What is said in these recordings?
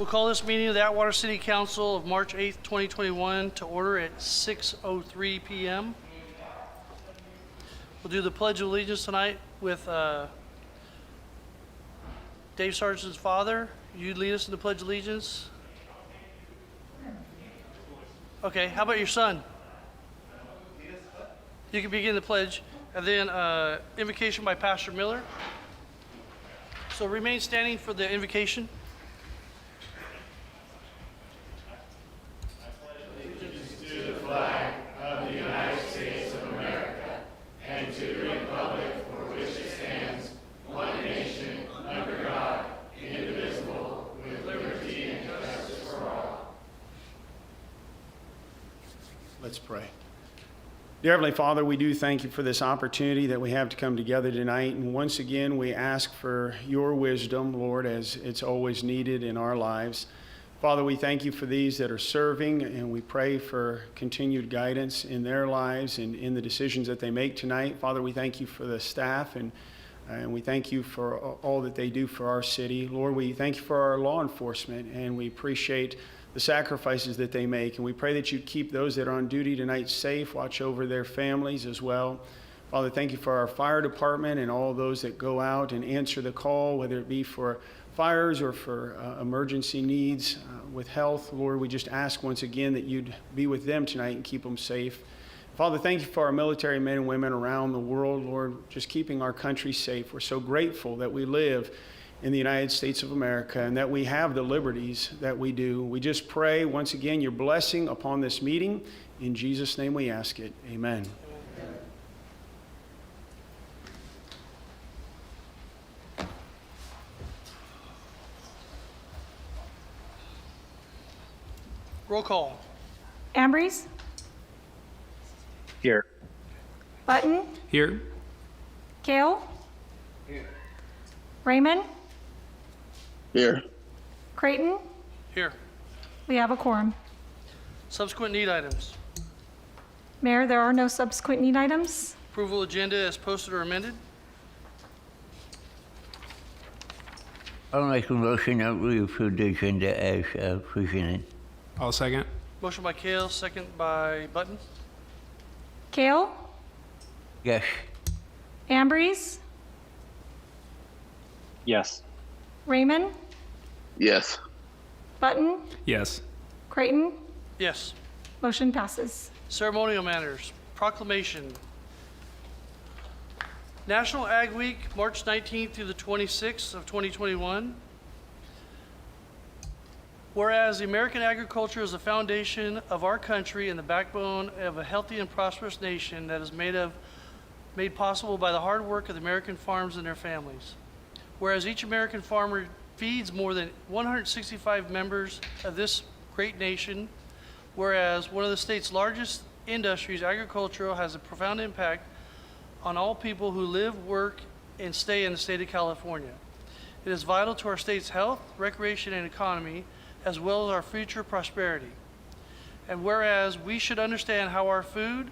We'll call this meeting of the Atwater City Council of March 8th, 2021 to order at 6:03 p.m. We'll do the Pledge of Allegiance tonight with Dave Sargenson's father. You lead us in the Pledge of Allegiance. Okay, how about your son? You can begin the pledge. And then invocation by Pastor Miller. So remain standing for the invocation. Let's pray. Dear Heavenly Father, we do thank you for this opportunity that we have to come together tonight. And once again, we ask for your wisdom, Lord, as it's always needed in our lives. Father, we thank you for these that are serving, and we pray for continued guidance in their lives and in the decisions that they make tonight. Father, we thank you for the staff, and we thank you for all that they do for our city. Lord, we thank you for our law enforcement, and we appreciate the sacrifices that they make. And we pray that you keep those that are on duty tonight safe, watch over their families as well. Father, thank you for our fire department and all those that go out and answer the call, whether it be for fires or for emergency needs with health. Lord, we just ask once again that you'd be with them tonight and keep them safe. Father, thank you for our military men and women around the world, Lord, just keeping our country safe. We're so grateful that we live in the United States of America and that we have the liberties that we do. We just pray once again your blessing upon this meeting. In Jesus' name we ask it. Amen. Roll call. Ambrose? Here. Button? Here. Kale? Here. Raymond? Here. Creighton? Here. We have a quorum. Subsequent need items. Mayor, there are no subsequent need items. Approval agenda as posted or amended. I'll make a motion that we approve the agenda as presented. I'll second. Motion by Kale, second by Button. Kale? Yes. Ambrose? Yes. Raymond? Yes. Button? Yes. Creighton? Yes. Motion passes. Ceremonial matters. Proclamation. National Ag Week, March 19th through the 26th of 2021. Whereas the American agriculture is the foundation of our country and the backbone of a healthy and prosperous nation that is made possible by the hard work of the American farms and their families. Whereas each American farmer feeds more than 165 members of this great nation, whereas one of the state's largest industries, agricultural, has a profound impact on all people who live, work, and stay in the state of California. It is vital to our state's health, recreation, and economy, as well as our future prosperity. And whereas we should understand how our food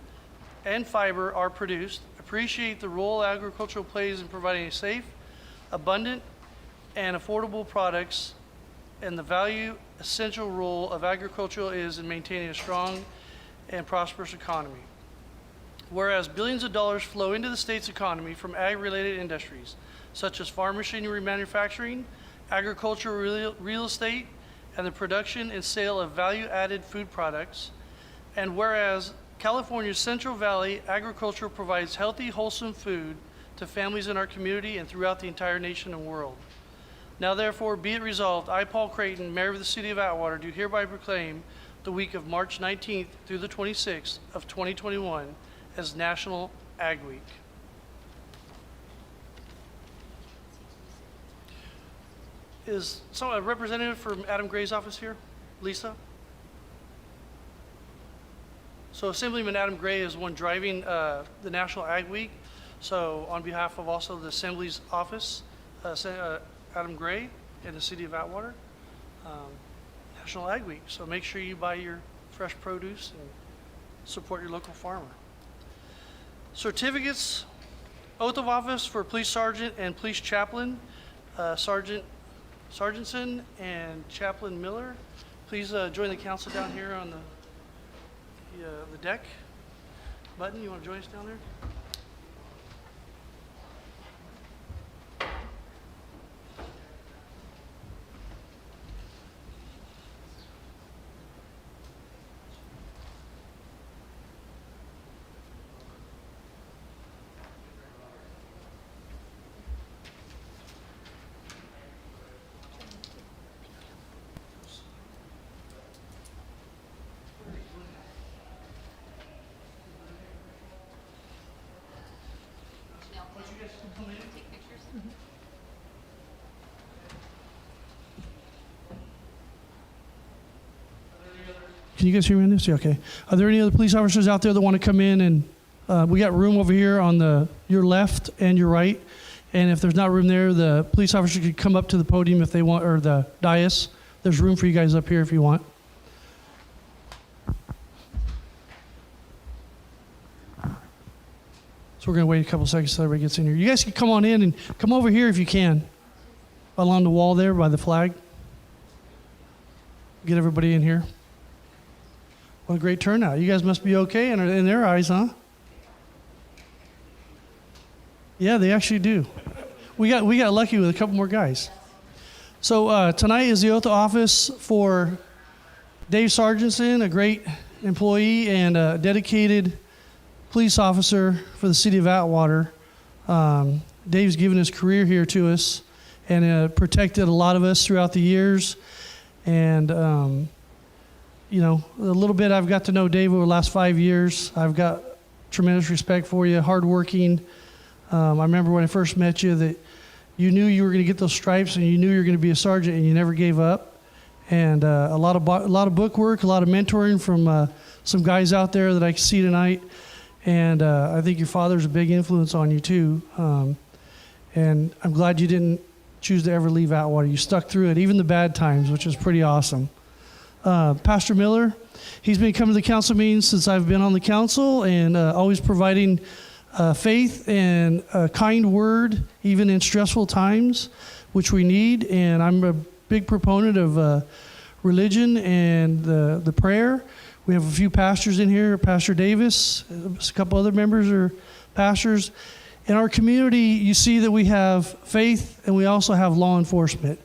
and fiber are produced, appreciate the role agriculture plays in providing a safe, abundant, and affordable products, and the value essential role of agriculture is in maintaining a strong and prosperous economy. Whereas billions of dollars flow into the state's economy from ag-related industries, such as farm machinery manufacturing, agricultural real estate, and the production and sale of value-added food products. And whereas California's Central Valley agriculture provides healthy, wholesome food to families in our community and throughout the entire nation and world. Now therefore be it resolved, I, Paul Creighton, Mayor of the City of Atwater, do hereby proclaim the week of March 19th through the 26th of 2021 as National Ag Week. Is a representative from Adam Gray's office here? Lisa? So Assemblyman Adam Gray is one driving the National Ag Week. So on behalf of also the Assembly's office, Adam Gray in the City of Atwater, National Ag Week. So make sure you buy your fresh produce and support your local farmer. Certificates, oath of office for police sergeant and police chaplain. Sergeant Sargenson and Chaplain Miller. Please join the council down here on the deck. Button, you want to join us down there? Can you guys hear me on this? Yeah, okay. Are there any other police officers out there that want to come in? And we got room over here on your left and your right. And if there's not room there, the police officer could come up to the podium if they want, or the dais. There's room for you guys up here if you want. So we're going to wait a couple seconds until everybody gets in here. You guys can come on in and come over here if you can, along the wall there by the flag. Get everybody in here. What a great turnout. You guys must be okay in their eyes, huh? Yeah, they actually do. We got lucky with a couple more guys. So tonight is the oath of office for Dave Sargenson, a great employee and a dedicated police officer for the city of Atwater. Dave's given his career here to us and protected a lot of us throughout the years. And, a little bit I've got to know Dave over the last 5 years. I've got tremendous respect for you, hardworking. I remember when I first met you that you knew you were going to get those stripes and you knew you were going to be a sergeant and you never gave up. And a lot of book work, a lot of mentoring from some guys out there that I can see tonight. And I think your father's a big influence on you too. And I'm glad you didn't choose to ever leave Atwater. You stuck through it, even the bad times, which is pretty awesome. Pastor Miller, he's been coming to the council meetings since I've been on the council and always providing faith and a kind word, even in stressful times, which we need. And I'm a big proponent of religion and the prayer. We have a few pastors in here, Pastor Davis, a couple other members are pastors. In our community, you see that we have faith and we also have law enforcement.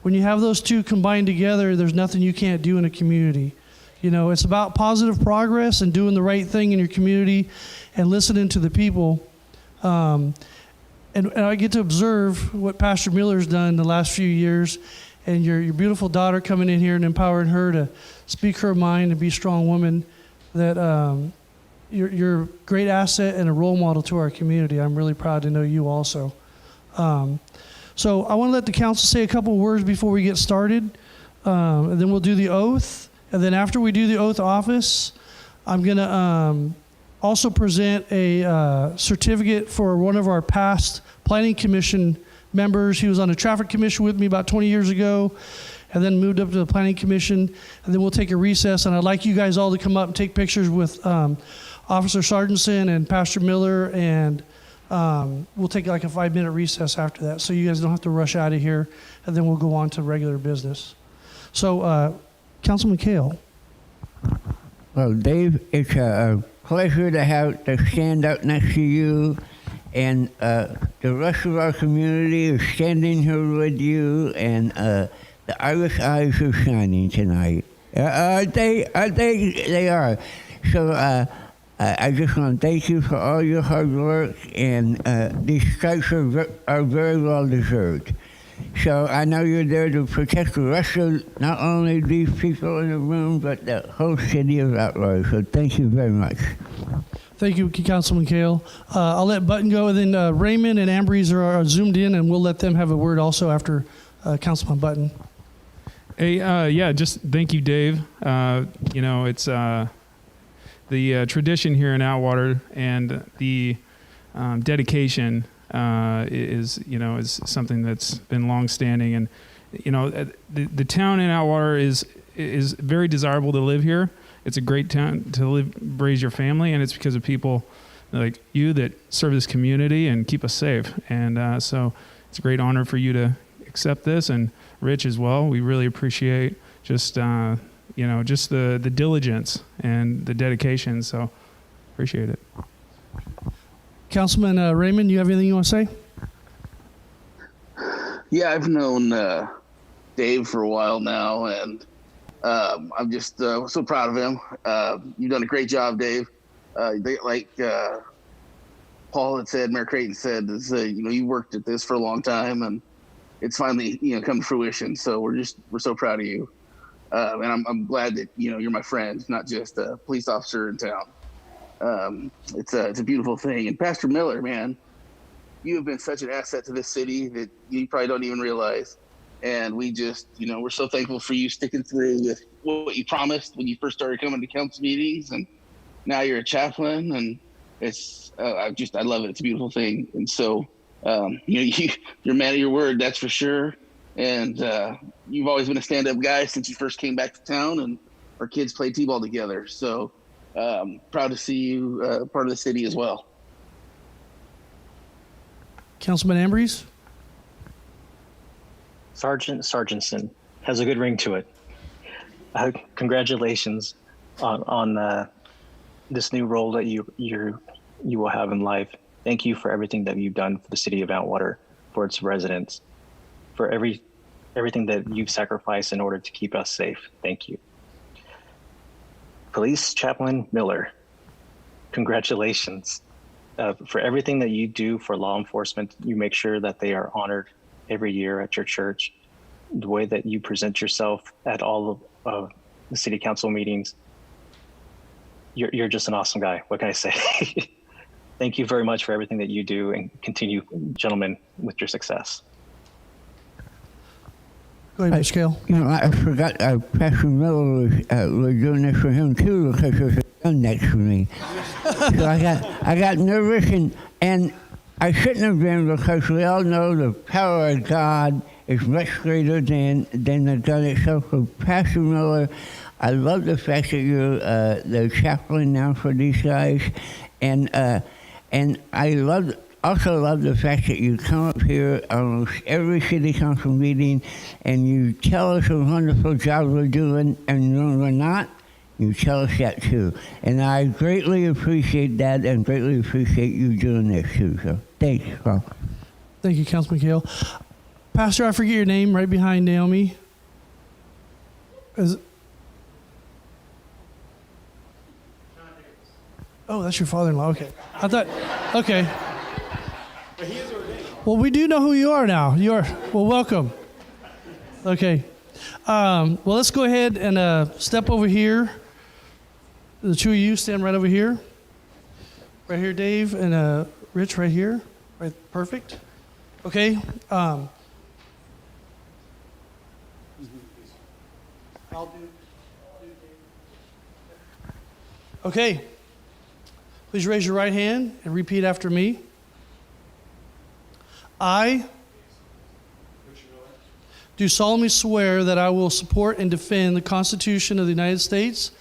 When you have those two combined together, there's nothing you can't do in a community. It's about positive progress and doing the right thing in your community and listening to the people. And I get to observe what Pastor Miller's done the last few years, and your beautiful daughter coming in here and empowering her to speak her mind and be a strong woman, that you're a great asset and a role model to our community. I'm really proud to know you also. So I want to let the council say a couple of words before we get started, and then we'll do the oath. And then after we do the oath of office, I'm going to also present a certificate for one of our past planning commission members. He was on the traffic commission with me about 20 years ago and then moved up to the planning commission. And then we'll take a recess. And I'd like you guys all to come up and take pictures with Officer Sargenson and Pastor Miller. And we'll take like a 5-minute recess after that, so you guys don't have to rush out of here. And then we'll go on to regular business. So, Councilman Kale. Well, Dave, it's a pleasure to stand up next to you, and the rest of our community is standing here with you, and the Irish eyes are shining tonight. They are. So I just want to thank you for all your hard work, and these stripes are very well deserved. So I know you're there to protect the rest of not only these people in the room, but the whole city of Atwater. So thank you very much. Thank you, Councilman Kale. I'll let Button go, and then Raymond and Ambries are zoomed in, and we'll let them have a word also after Councilman Button. Hey, just thank you, Dave. It's the tradition here in Atwater, and the dedication is something that's been long-standing. And the town in Atwater is very desirable to live here. It's a great town to raise your family, and it's because of people like you that serve this community and keep us safe. And so it's a great honor for you to accept this. And Rich as well. We really appreciate just just the diligence and the dedication. So appreciate it. Councilman Raymond, you have anything you want to say? Yeah, I've known Dave for a while now, and I'm just so proud of him. You've done a great job, Dave. Like Paul had said, Mayor Creighton said, you worked at this for a long time, and it's finally come to fruition. So we're so proud of you, and I'm glad that you're my friend, not just a police officer in town. It's a beautiful thing. And Pastor Miller, man, you have been such an asset to this city that you probably don't even realize. And we just, we're so thankful for you sticking through with what you promised when you first started coming to council meetings, and now you're a chaplain, and it's I love it. It's a beautiful thing. And so you're a man of your word, that's for sure. And you've always been a stand-up guy since you first came back to town, and our kids played t-ball together. So proud to see you part of the city as well. Councilman Ambrose? Sargenson has a good ring to it. Congratulations on this new role that you will have in life. Thank you for everything that you've done for the city of Atwater, for its residents, for everything that you've sacrificed in order to keep us safe. Thank you. Police Chaplain Miller, congratulations. For everything that you do for law enforcement, you make sure that they are honored every year at your church. The way that you present yourself at all of the city council meetings, you're just an awesome guy. What can I say? Thank you very much for everything that you do, and continue, gentlemen, with your success. Go ahead, Mr. Kale. I forgot Pastor Miller was doing this for him too, because there's a gun next to me. So I got nervous, and I shouldn't have been, because we all know the power of God is much greater than the gun itself. So Pastor Miller, I love the fact that you're the chaplain now for these guys, and I also love the fact that you come up here almost every city council meeting and you tell us a wonderful job we're doing, and when we're not, you tell us that too. And I greatly appreciate that, and greatly appreciate you doing this too. So thanks, Paul. Thank you, Councilman Kale. Pastor, I forget your name, right behind Naomi. Oh, that's your father-in-law. Okay. I thought, okay. Well, we do know who you are now. Welcome. Okay. Well, let's go ahead and step over here. The two of you stand right over here. Right here, Dave, and Rich right here. Right, perfect. Okay. I'll do. Okay. Please raise your right hand and repeat after me. I do solemnly swear that I will support and defend the Constitution of the United States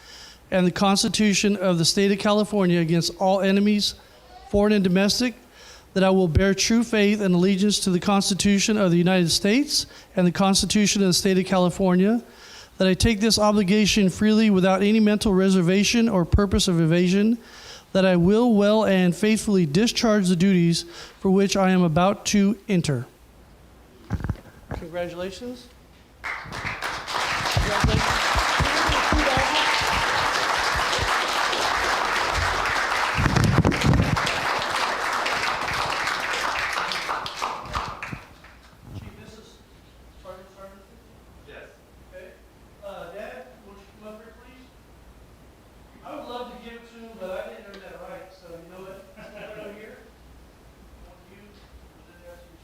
and the Constitution of the State of California against all enemies, foreign and domestic, that I will bear true faith and allegiance to the Constitution of the United States and the Constitution of the State of California, that I take this obligation freely without any mental reservation or purpose of evasion, that I will well and faithfully discharge the duties for which I am about to enter. Congratulations. Chief, this is Sergeant? Yes. Okay. Dad, won't you come up here, please? I would love to give it to him, but I didn't learn that right, so you know what? Right over here. I want you, and then that's your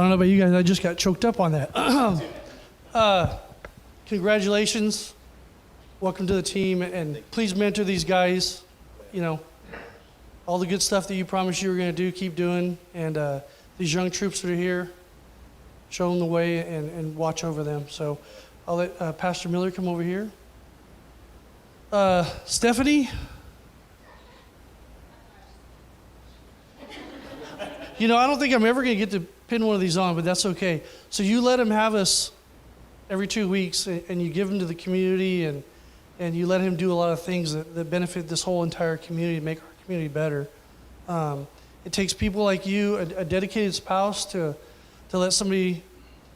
don't know about you guys, I just got choked up on that. Congratulations. Welcome to the team, and please mentor these guys. You know, all the good stuff that you promised you were going to do, keep doing. And these young troops that are here, show them the way and watch over them. So I'll let Pastor Miller come over here. Stephanie? You know, I don't think I'm ever going to get to pin one of these on, but that's okay. So you let him have us every 2 weeks, and you give him to the community, and you let him do a lot of things that benefit this whole entire community, make our community better. It takes people like you, a dedicated spouse, to let somebody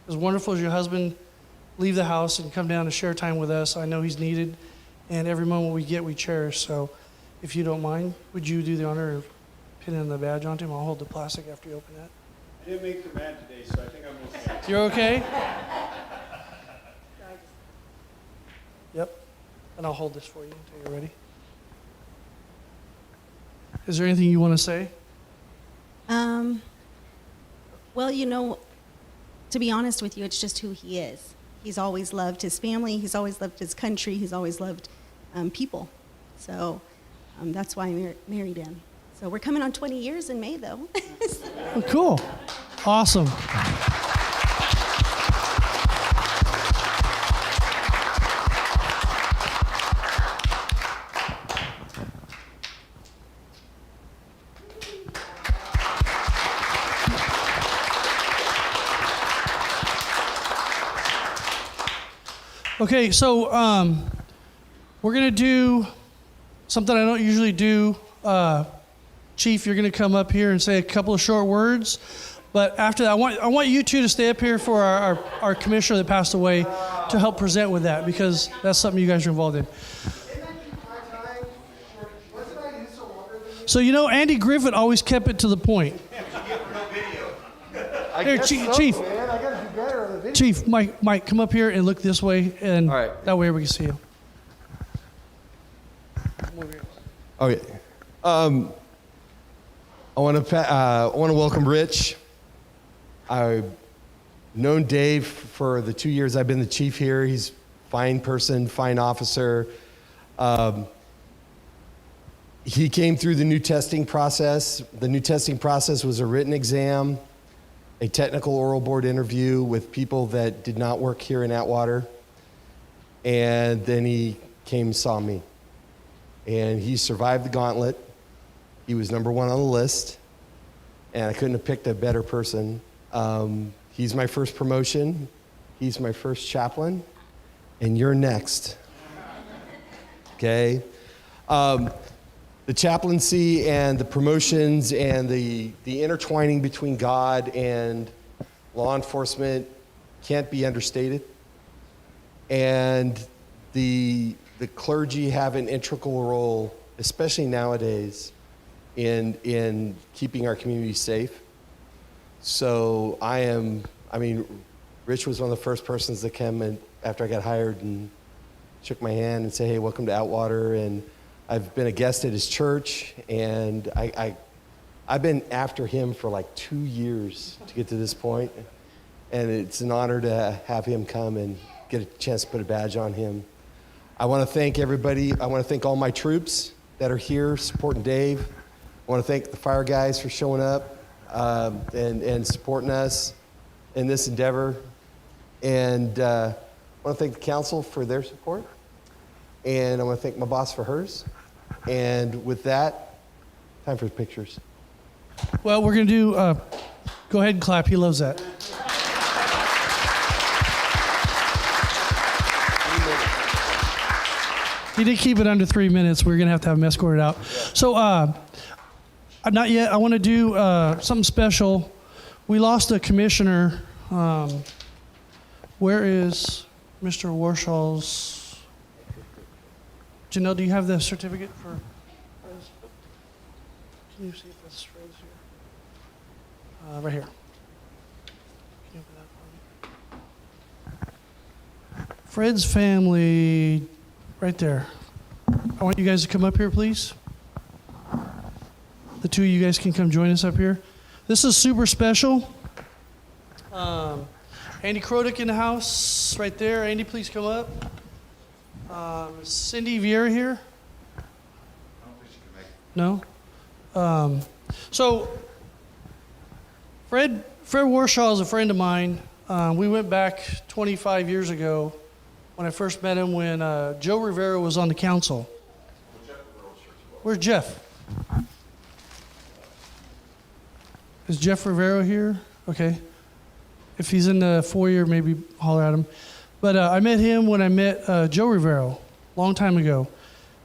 as wonderful as your husband leave the house and come down to share time with us. I know he's needed, and every moment we get, we cherish. So if you don't mind, would you do the honor of pinning the badge onto him? I'll hold the plastic after you open that. I didn't make the mad today, so I think I'm okay. You're okay? Yep. And I'll hold this for you until you're ready. Is there anything you want to say? Well, you know, to be honest with you, it's just who he is. He's always loved his family. He's always loved his country. He's always loved people. So that's why I married him. So we're coming on 20 years in May, though. Oh, cool. Awesome. Okay, so we're going to do something I don't usually do. Chief, you're going to come up here and say a couple of short words. But after that, I want you two to stay up here for our commissioner that passed away to help present with that, because that's something you guys are involved in. So, you know, Andy Griffith always kept it to the point. Here, Chief. Chief, Mike, come up here and look this way, and that way we can see you. Okay. I want to welcome Rich. I've known Dave for the 2 years I've been the chief here. He's a fine person, fine officer. He came through the new testing process. The new testing process was a written exam, a technical oral board interview with people that did not work here in Atwater. And then he came and saw me. And he survived the gauntlet. He was number one on the list. And I couldn't have picked a better person. He's my first promotion. He's my first chaplain. And you're next. Okay? The chaplaincy and the promotions and the intertwining between God and law enforcement can't be understated. And the clergy have an integral role, especially nowadays, in keeping our community safe. So Rich was one of the first persons that came in after I got hired and shook my hand and said, hey, welcome to Atwater. And I've been a guest at his church, and I've been after him for like 2 years to get to this point. And it's an honor to have him come and get a chance to put a badge on him. I want to thank everybody. I want to thank all my troops that are here supporting Dave. I want to thank the fire guys for showing up and supporting us in this endeavor. And I want to thank the council for their support. And I want to thank my boss for hers. And with that, time for pictures. Well, we're going to do, go ahead and clap. He loves that. He did keep it under 3 minutes. We're going to have him escorted out. So, not yet. I want to do something special. We lost a commissioner. Where is Mr. Warshall's? Janelle, do you have the certificate for Fred's? Can you see if that's Fred's here? Right here. Can you open that for me? Fred's family, right there. I want you guys to come up here, please. The two of you guys can come join us up here. This is super special. Andy Krodick in the house, right there. Andy, please come up. Is Cindy Vieira here? No? So, Fred Warshaw is a friend of mine. We went back 25 years ago when I first met him when Joe Rivera was on the council. Where's Jeff? Is Jeff Rivera here? Okay. If he's in the foyer, maybe holler at him. But I met him when I met Joe Rivera a long time ago.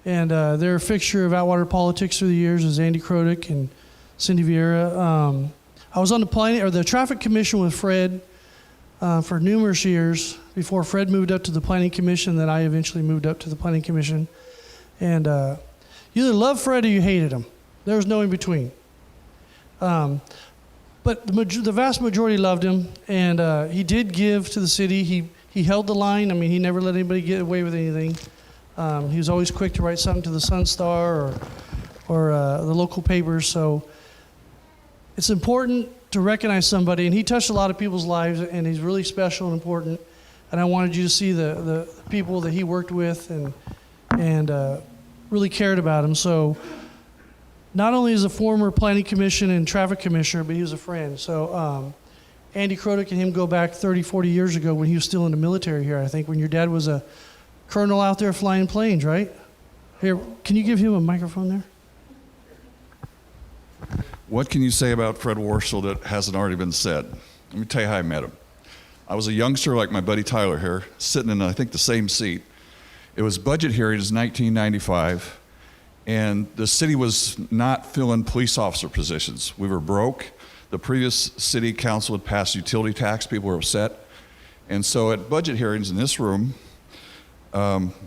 And they're a fixture of Atwater politics through the years is Andy Krodick and Cindy Vieira. I was on the traffic commission with Fred for numerous years before Fred moved up to the planning commission. Then I eventually moved up to the planning commission. And you either loved Fred or you hated him. There was no in between. But the vast majority loved him, and he did give to the city. He held the line. I mean, he never let anybody get away with anything. He was always quick to write something to the Sun Star or the local papers. So it's important to recognize somebody, and he touched a lot of people's lives, and he's really special and important. And I wanted you to see the people that he worked with and really cared about him. So not only is a former planning commission and traffic commissioner, but he was a friend. So Andy Krodick and him go back 30, 40 years ago when he was still in the military here, I think, when your dad was a colonel out there flying planes, right? Here, can you give him a microphone there? What can you say about Fred Warshaw that hasn't already been said? Let me tell you how I met him. I was a youngster like my buddy Tyler here, sitting in, I think, the same seat. It was budget hearings in 1995, and the city was not filling police officer positions. We were broke. The previous city council had passed utility tax. People were upset. And so at budget hearings in this room,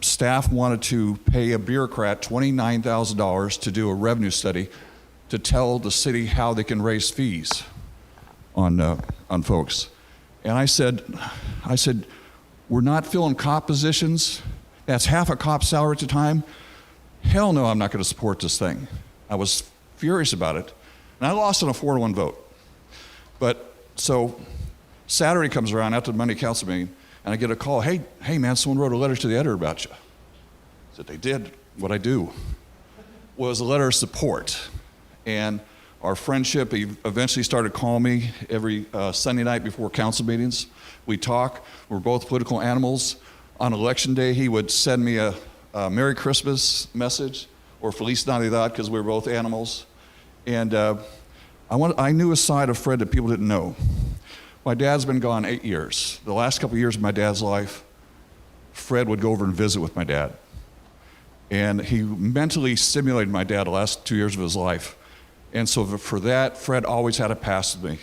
staff wanted to pay a bureaucrat $29,000 to do a revenue study to tell the city how they can raise fees on folks. And I said, we're not filling cop positions. That's half a cop's salary at the time. Hell no, I'm not going to support this thing. I was furious about it. And I lost on a 4-1 vote. But so Saturday comes around after the Monday council meeting, and I get a call, hey man, someone wrote a letter to the editor about you. I said, they did. What I do was a letter of support. And our friendship, he eventually started calling me every Sunday night before council meetings. We talk. We're both political animals. On election day, he would send me a Merry Christmas message or Feliz Navidad because we were both animals. And I knew a side of Fred that people didn't know. My dad's been gone 8 years. The last couple of years of my dad's life, Fred would go over and visit with my dad. And he mentally stimulated my dad the last 2 years of his life. And so for that, Fred always had a pass with me.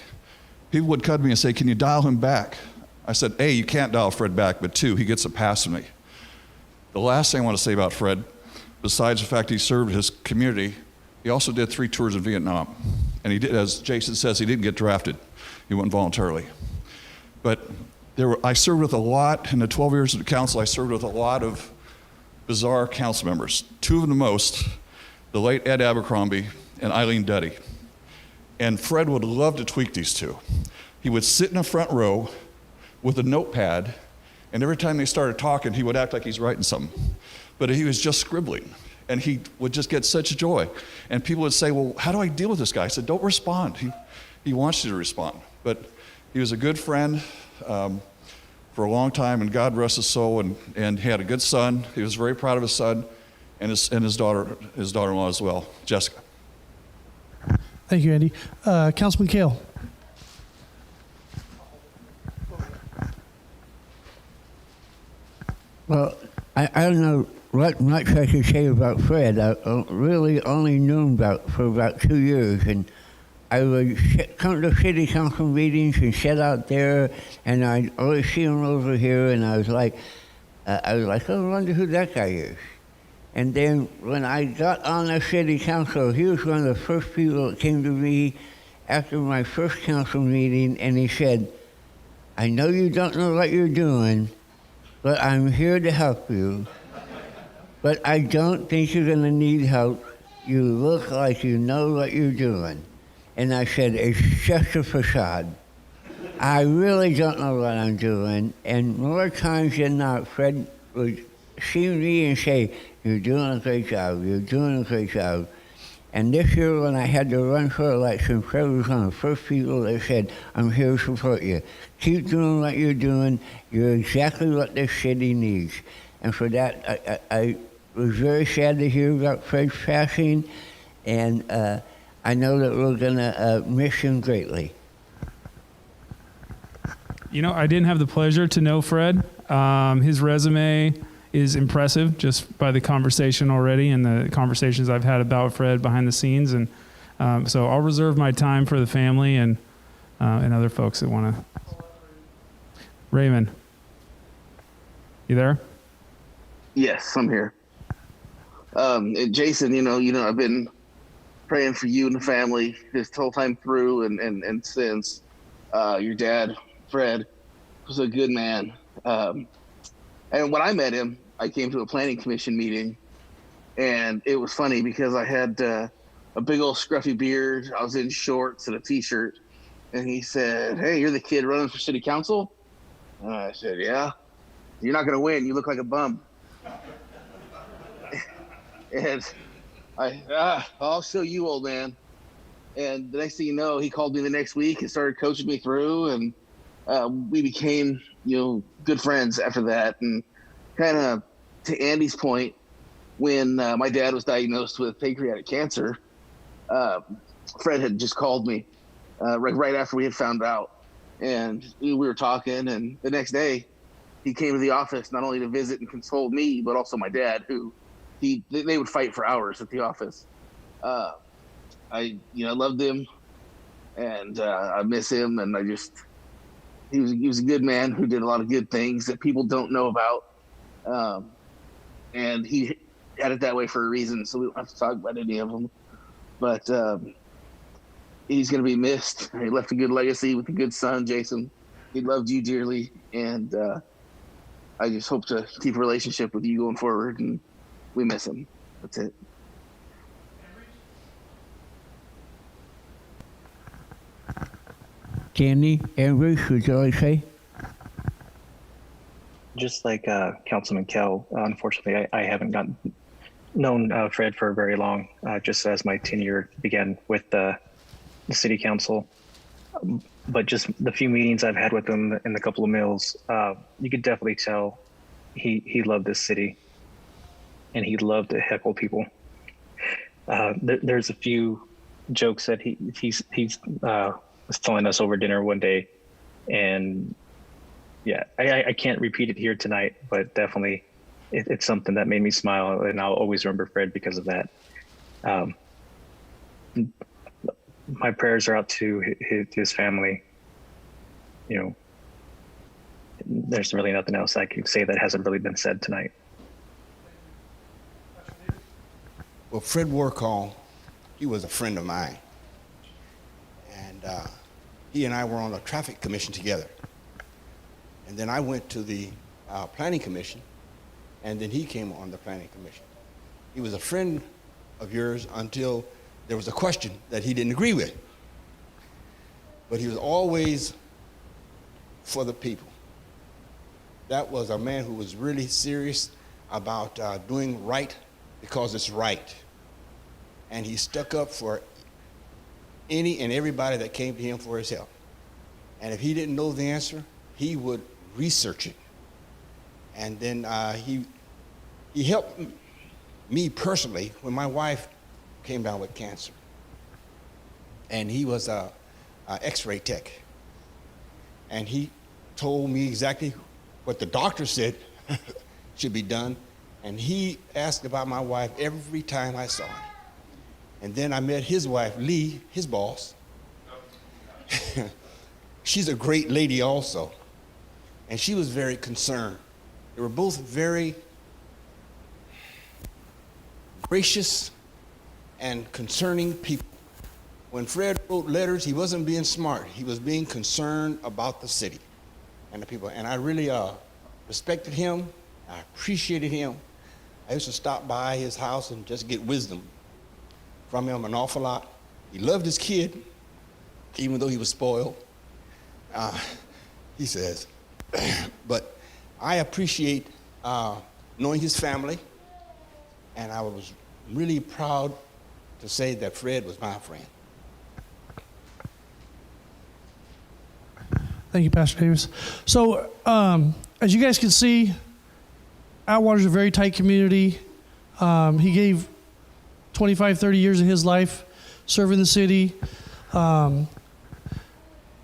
People would come to me and say, can you dial him back? I said, A, you can't dial Fred back, but 2, he gets a pass with me. The last thing I want to say about Fred, besides the fact he served his community, he also did 3 tours in Vietnam. And he did, as Jason says, he didn't get drafted. He went voluntarily. But I served with a lot, in the 12 years of the council, I served with a lot of bizarre council members. 2 of them the most, the late Ed Abercrombie and Eileen Duddy. And Fred would love to tweak these 2. He would sit in the front row with a notepad, and every time they started talking, he would act like he's writing something. But he was just scribbling, and he would just get such joy. And people would say, well, how do I deal with this guy? I said, don't respond. He wants you to respond. But he was a good friend for a long time, and God rest his soul, and he had a good son. He was very proud of his son and his daughter-in-law as well, Jessica. Thank you, Andy. Councilman Kale. Well, I don't know what much I could say about Fred. I really only knew him for about 2 years, and I would come to city council meetings and sit out there, and I'd always see him over here, and I was like, oh, I wonder who that guy is. And then when I got on the city council, he was one of the first people that came to me after my first council meeting, and he said, I know you don't know what you're doing, but I'm here to help you. But I don't think you're going to need help. You look like you know what you're doing. And I said, it's just a facade. I really don't know what I'm doing. And more times than not, Fred would see me and say, "You're doing a great job. You're doing a great job." And this year, when I had to run for election, Fred was one of the first people that said, "I'm here to support you. Keep doing what you're doing. You're exactly what this city needs." And for that, I was very sad to hear about Fred's passing, and I know that we're going to miss him greatly. You know, I didn't have the pleasure to know Fred. His resume is impressive just by the conversation already and the conversations I've had about Fred behind the scenes. And so I'll reserve my time for the family and other folks that want to. Raymond, you there? Yes, I'm here. And Jason, you know, I've been praying for you and the family this whole time through and since. Your dad, Fred, was a good man. And when I met him, I came to a planning commission meeting, and it was funny because I had a big old scruffy beard. I was in shorts and a t-shirt, and he said, "Hey, you're the kid running for city council?" And I said, "Yeah." "You're not going to win. You look like a bum." And I'll show you, old man. And the next thing you know, he called me the next week and started coaching me through, and we became, good friends after that. And kind of to Andy's point, when my dad was diagnosed with pancreatic cancer, Fred had just called me right after we had found out, and we were talking. And the next day, he came to the office not only to visit and console me, but also my dad, who they would fight for hours at the office. I loved him, and I miss him, and he was a good man who did a lot of good things that people don't know about, and he had it that way for a reason, so we don't have to talk about any of them. But he's going to be missed. He left a good legacy with a good son, Jason. He loved you dearly, and I just hope to keep a relationship with you going forward, and we miss him. That's it. Danny, Andrews, would you like to say? Just like Councilman Kell, unfortunately, I haven't known Fred for very long, just as my tenure began with the city council. But just the few meetings I've had with him in the couple of meals, you could definitely tell he loved this city, and he loved to heckle people. There's a few jokes that he's was telling us over dinner one day, and yeah, I can't repeat it here tonight, but definitely it's something that made me smile, and I'll always remember Fred because of that. My prayers are out to his family. There's really nothing else I can say that hasn't really been said tonight. Well, Fred Warcall, he was a friend of mine. And he and I were on a traffic commission together. And then I went to the planning commission, and then he came on the planning commission. He was a friend of yours until there was a question that he didn't agree with. But he was always for the people. That was a man who was really serious about doing right because it's right. And he stuck up for any and everybody that came to him for his help. And if he didn't know the answer, he would research it. And then he helped me personally when my wife came down with cancer. And he was a x-ray tech. And he told me exactly what the doctor said should be done. And he asked about my wife every time I saw him. And then I met his wife, Lee, his boss. She's a great lady also. And she was very concerned. They were both very gracious and concerning people. When Fred wrote letters, he wasn't being smart. He was being concerned about the city and the people. And I really respected him. I appreciated him. I used to stop by his house and just get wisdom from him an awful lot. He loved his kid, even though he was spoiled. he says. But I appreciate knowing his family, and I was really proud to say that Fred was my friend. Thank you, Pastor Davis. So, as you guys can see, Atwater is a very tight community. He gave 25, 30 years of his life serving the city. Sergeant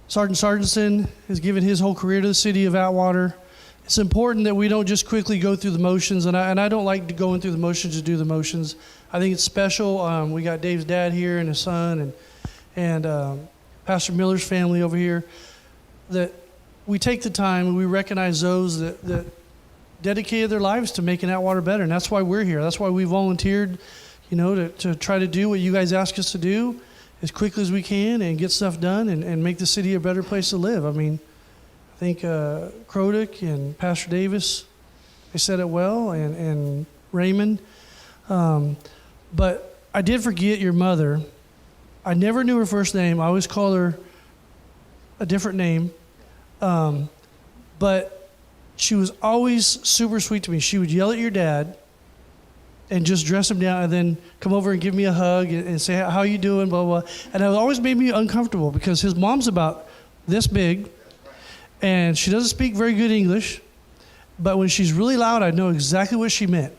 Sargenson has given his whole career to the city of Atwater. It's important that we don't just quickly go through the motions, and I don't like going through the motions to do the motions. I think it's special. We got Dave's dad here and his son, and Pastor Miller's family over here, that we take the time and we recognize those that dedicated their lives to making Atwater better, and that's why we're here. That's why we volunteered, to try to do what you guys ask us to do as quickly as we can and get stuff done and make the city a better place to live. I mean, I think Krodick and Pastor Davis, they said it well, and Raymond. But I did forget your mother. I never knew her first name. I always called her a different name. But she was always super sweet to me. She would yell at your dad and just dress him down and then come over and give me a hug and say, how you doing, blah, blah. And it always made me uncomfortable because his mom's about this big and she doesn't speak very good English. But when she's really loud, I know exactly what she meant.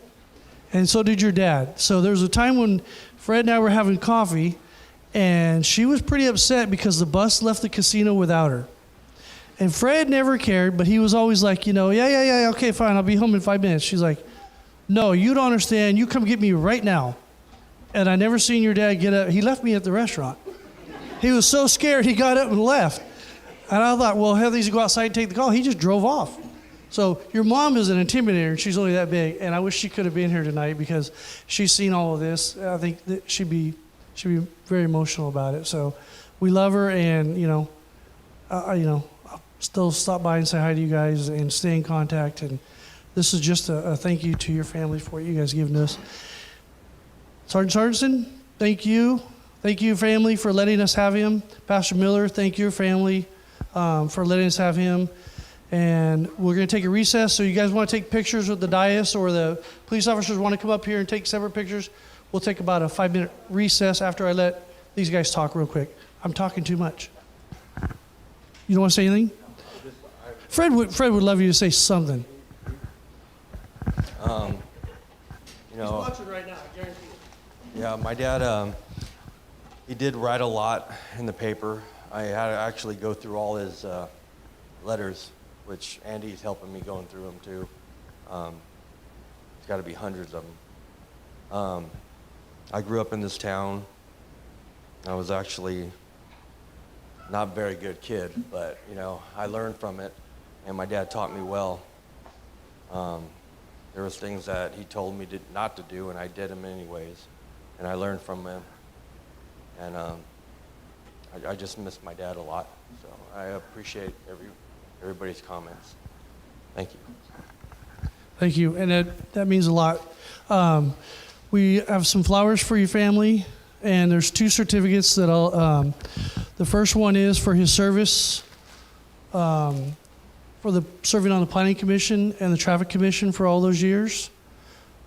And so did your dad. So there was a time when Fred and I were having coffee and she was pretty upset because the bus left the casino without her. And Fred never cared, but he was always like, yeah, okay, fine, I'll be home in 5 minutes. She's like, no, you don't understand. You come get me right now. And I never seen your dad get up. He left me at the restaurant. He was so scared, he got up and left. And I thought, well, Heather needs to go outside and take the call. He just drove off. So your mom is an intimidator, and she's only that big. And I wish she could have been here tonight because she's seen all of this. I think that she'd be very emotional about it. So we love her, and I'll still stop by and say hi to you guys and stay in contact. And this is just a thank you to your family for what you guys given us. Sergeant Sargenson, thank you. Thank you, family, for letting us have him. Pastor Miller, thank your family for letting us have him. And we're going to take a recess. So you guys want to take pictures with the dais, or the police officers want to come up here and take separate pictures, we'll take about a 5-minute recess after I let these guys talk real quick. I'm talking too much. You don't want to say anything? Fred would love you to say something. He's watching right now, I guarantee it. Yeah, my dad, he did write a lot in the paper. I had to actually go through all his letters, which Andy's helping me going through them too. It's got to be hundreds of them. I grew up in this town. I was actually not a very good kid, but I learned from it, and my dad taught me well. There was things that he told me not to do, and I did them anyways, and I learned from him. And I just miss my dad a lot, so I appreciate everybody's comments. Thank you. Thank you, and that means a lot. We have some flowers for your family, and there's 2 certificates that I'll. The first one is for his service, for the serving on the Planning Commission and the Traffic Commission for all those years.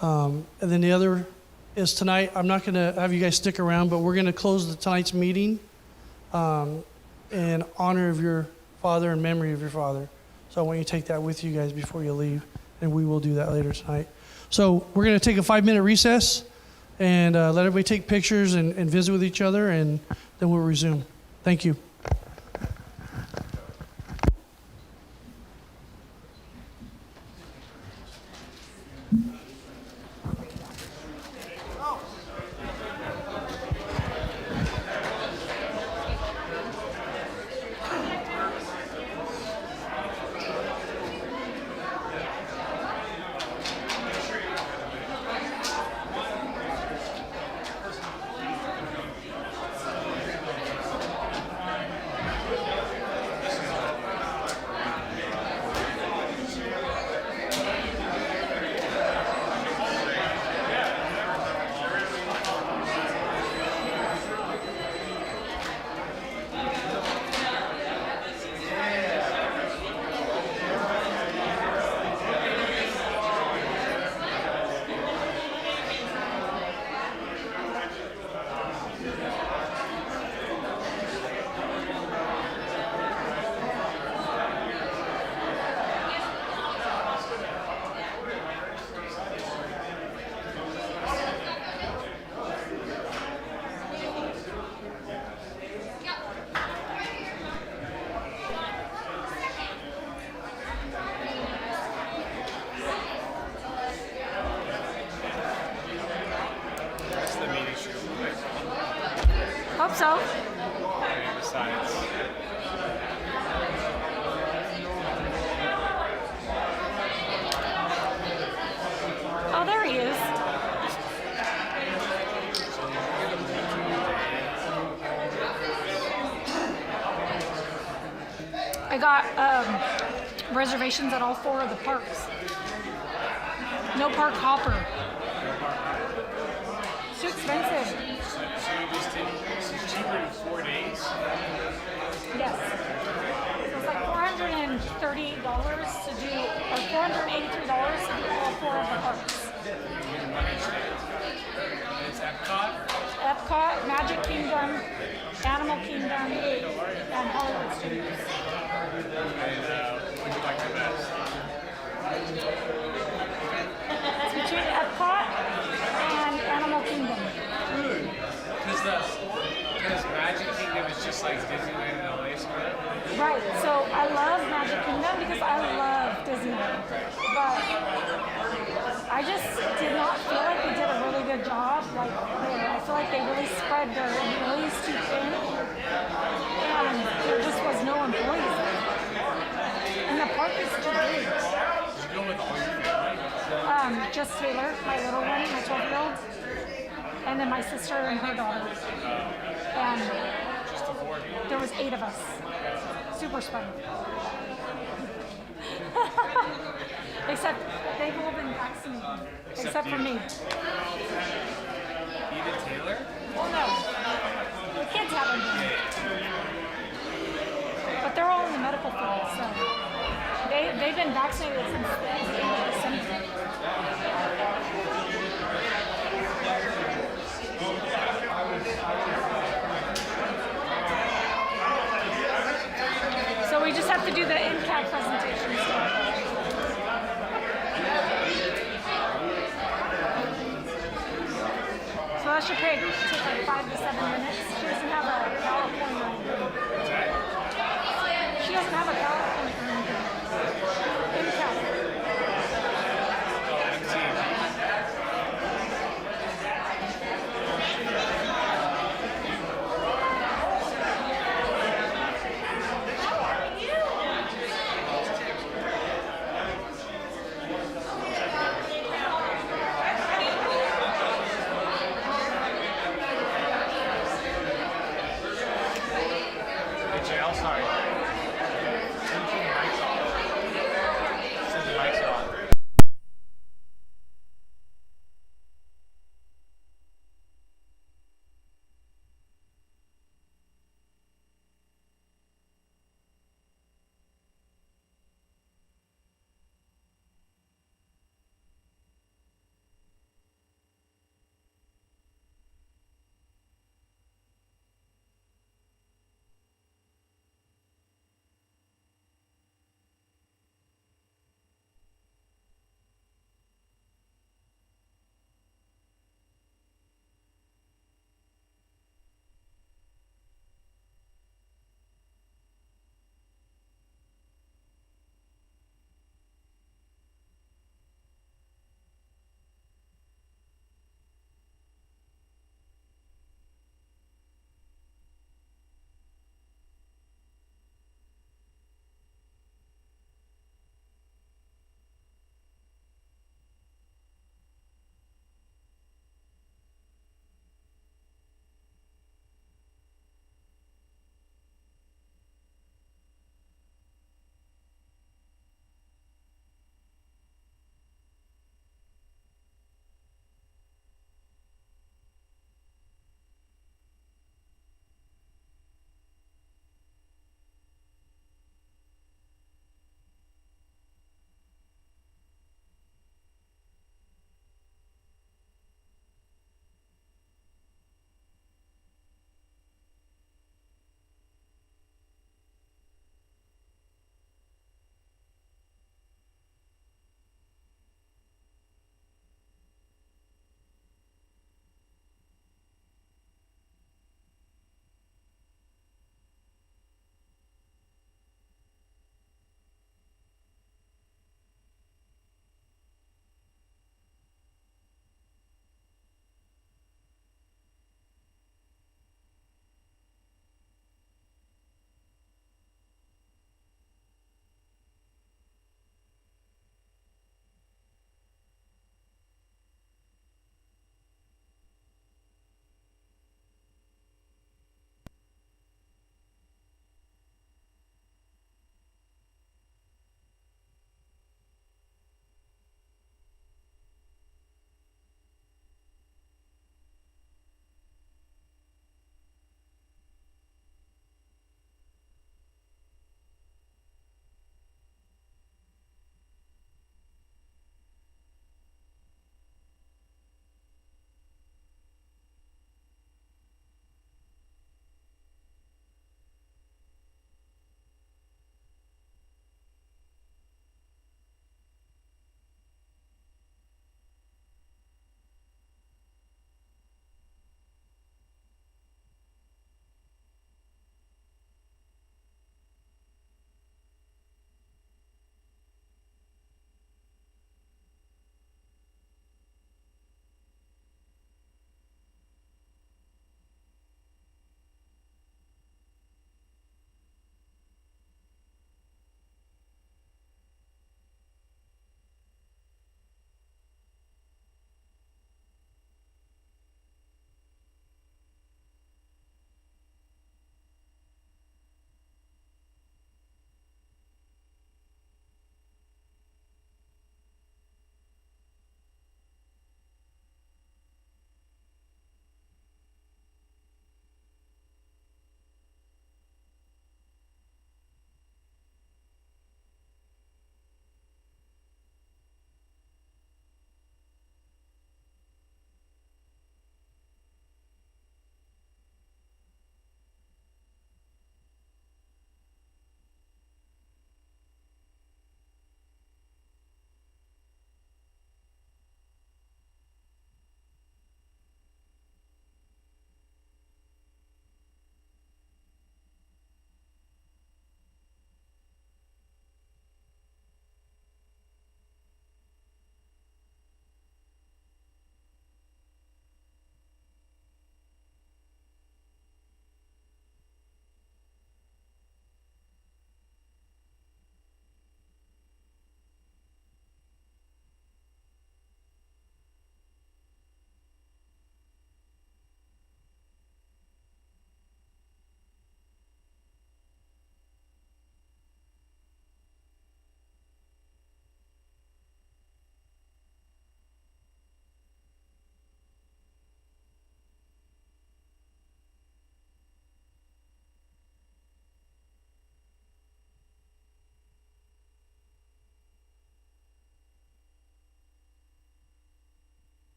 And then the other is tonight. I'm not going to have you guys stick around, but we're going to close tonight's meeting in honor of your father and memory of your father. So I want you to take that with you guys before you leave, and we will do that later tonight. So we're going to take a 5-minute recess and let everybody take pictures and visit with each other, and then we'll resume. Thank you. Hope so. Besides. Oh, there he is. I got reservations at all 4 of the parks. No park hopper. It's too expensive. So you just did, this is cheaper in 4 days? Yes. So it's like $430 to do, or $483 to do all 4 of the parks. It's Epcot? Epcot, Magic Kingdom, Animal Kingdom, and Hollywood Studios. And what do you like the best? It's between Epcot and Animal Kingdom. Because Magic Kingdom is just like Disneyland in LA Square. Right, so I love Magic Kingdom because I love Disneyland. But I just did not feel like they did a really good job. Like I feel like they really spread their employees too thin. And there just was no employees there. And the park is too big. Did you go with all your family? Just Taylor, my little one, my 12-year-old. And then my sister and her daughter. And Just the 4 of you? there was 8 of us. Super spread. Except they've all been vaccinated. Except for me. Even Taylor? Well, no. The kids haven't been. But they're all in the medical field, so they've been vaccinated since the end of December. So we just have to do the NCAT presentation still. So that should take like 5 to 7 minutes. She doesn't have a PowerPoint or anything. She doesn't have a PowerPoint or anything. NCAT.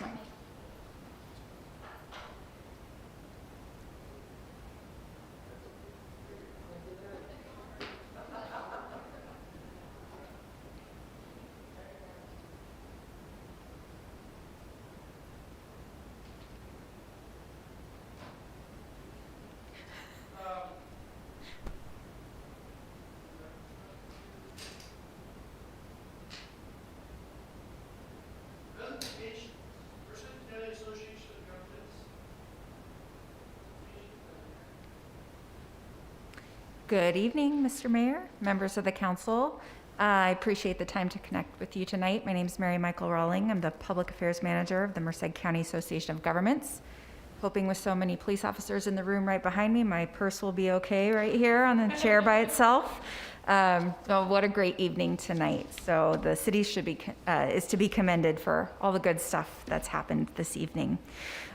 morning. Good evening, Mr. Mayor, members of the council. I appreciate the time to connect with you tonight. My name is Mary Michael Rawling. I'm the Public Affairs Manager of the Merced County Association of Governments. Hoping with so many police officers in the room right behind me, my purse will be okay right here on the chair by itself. Oh, what a great evening tonight. So the city is to be commended for all the good stuff that's happened this evening.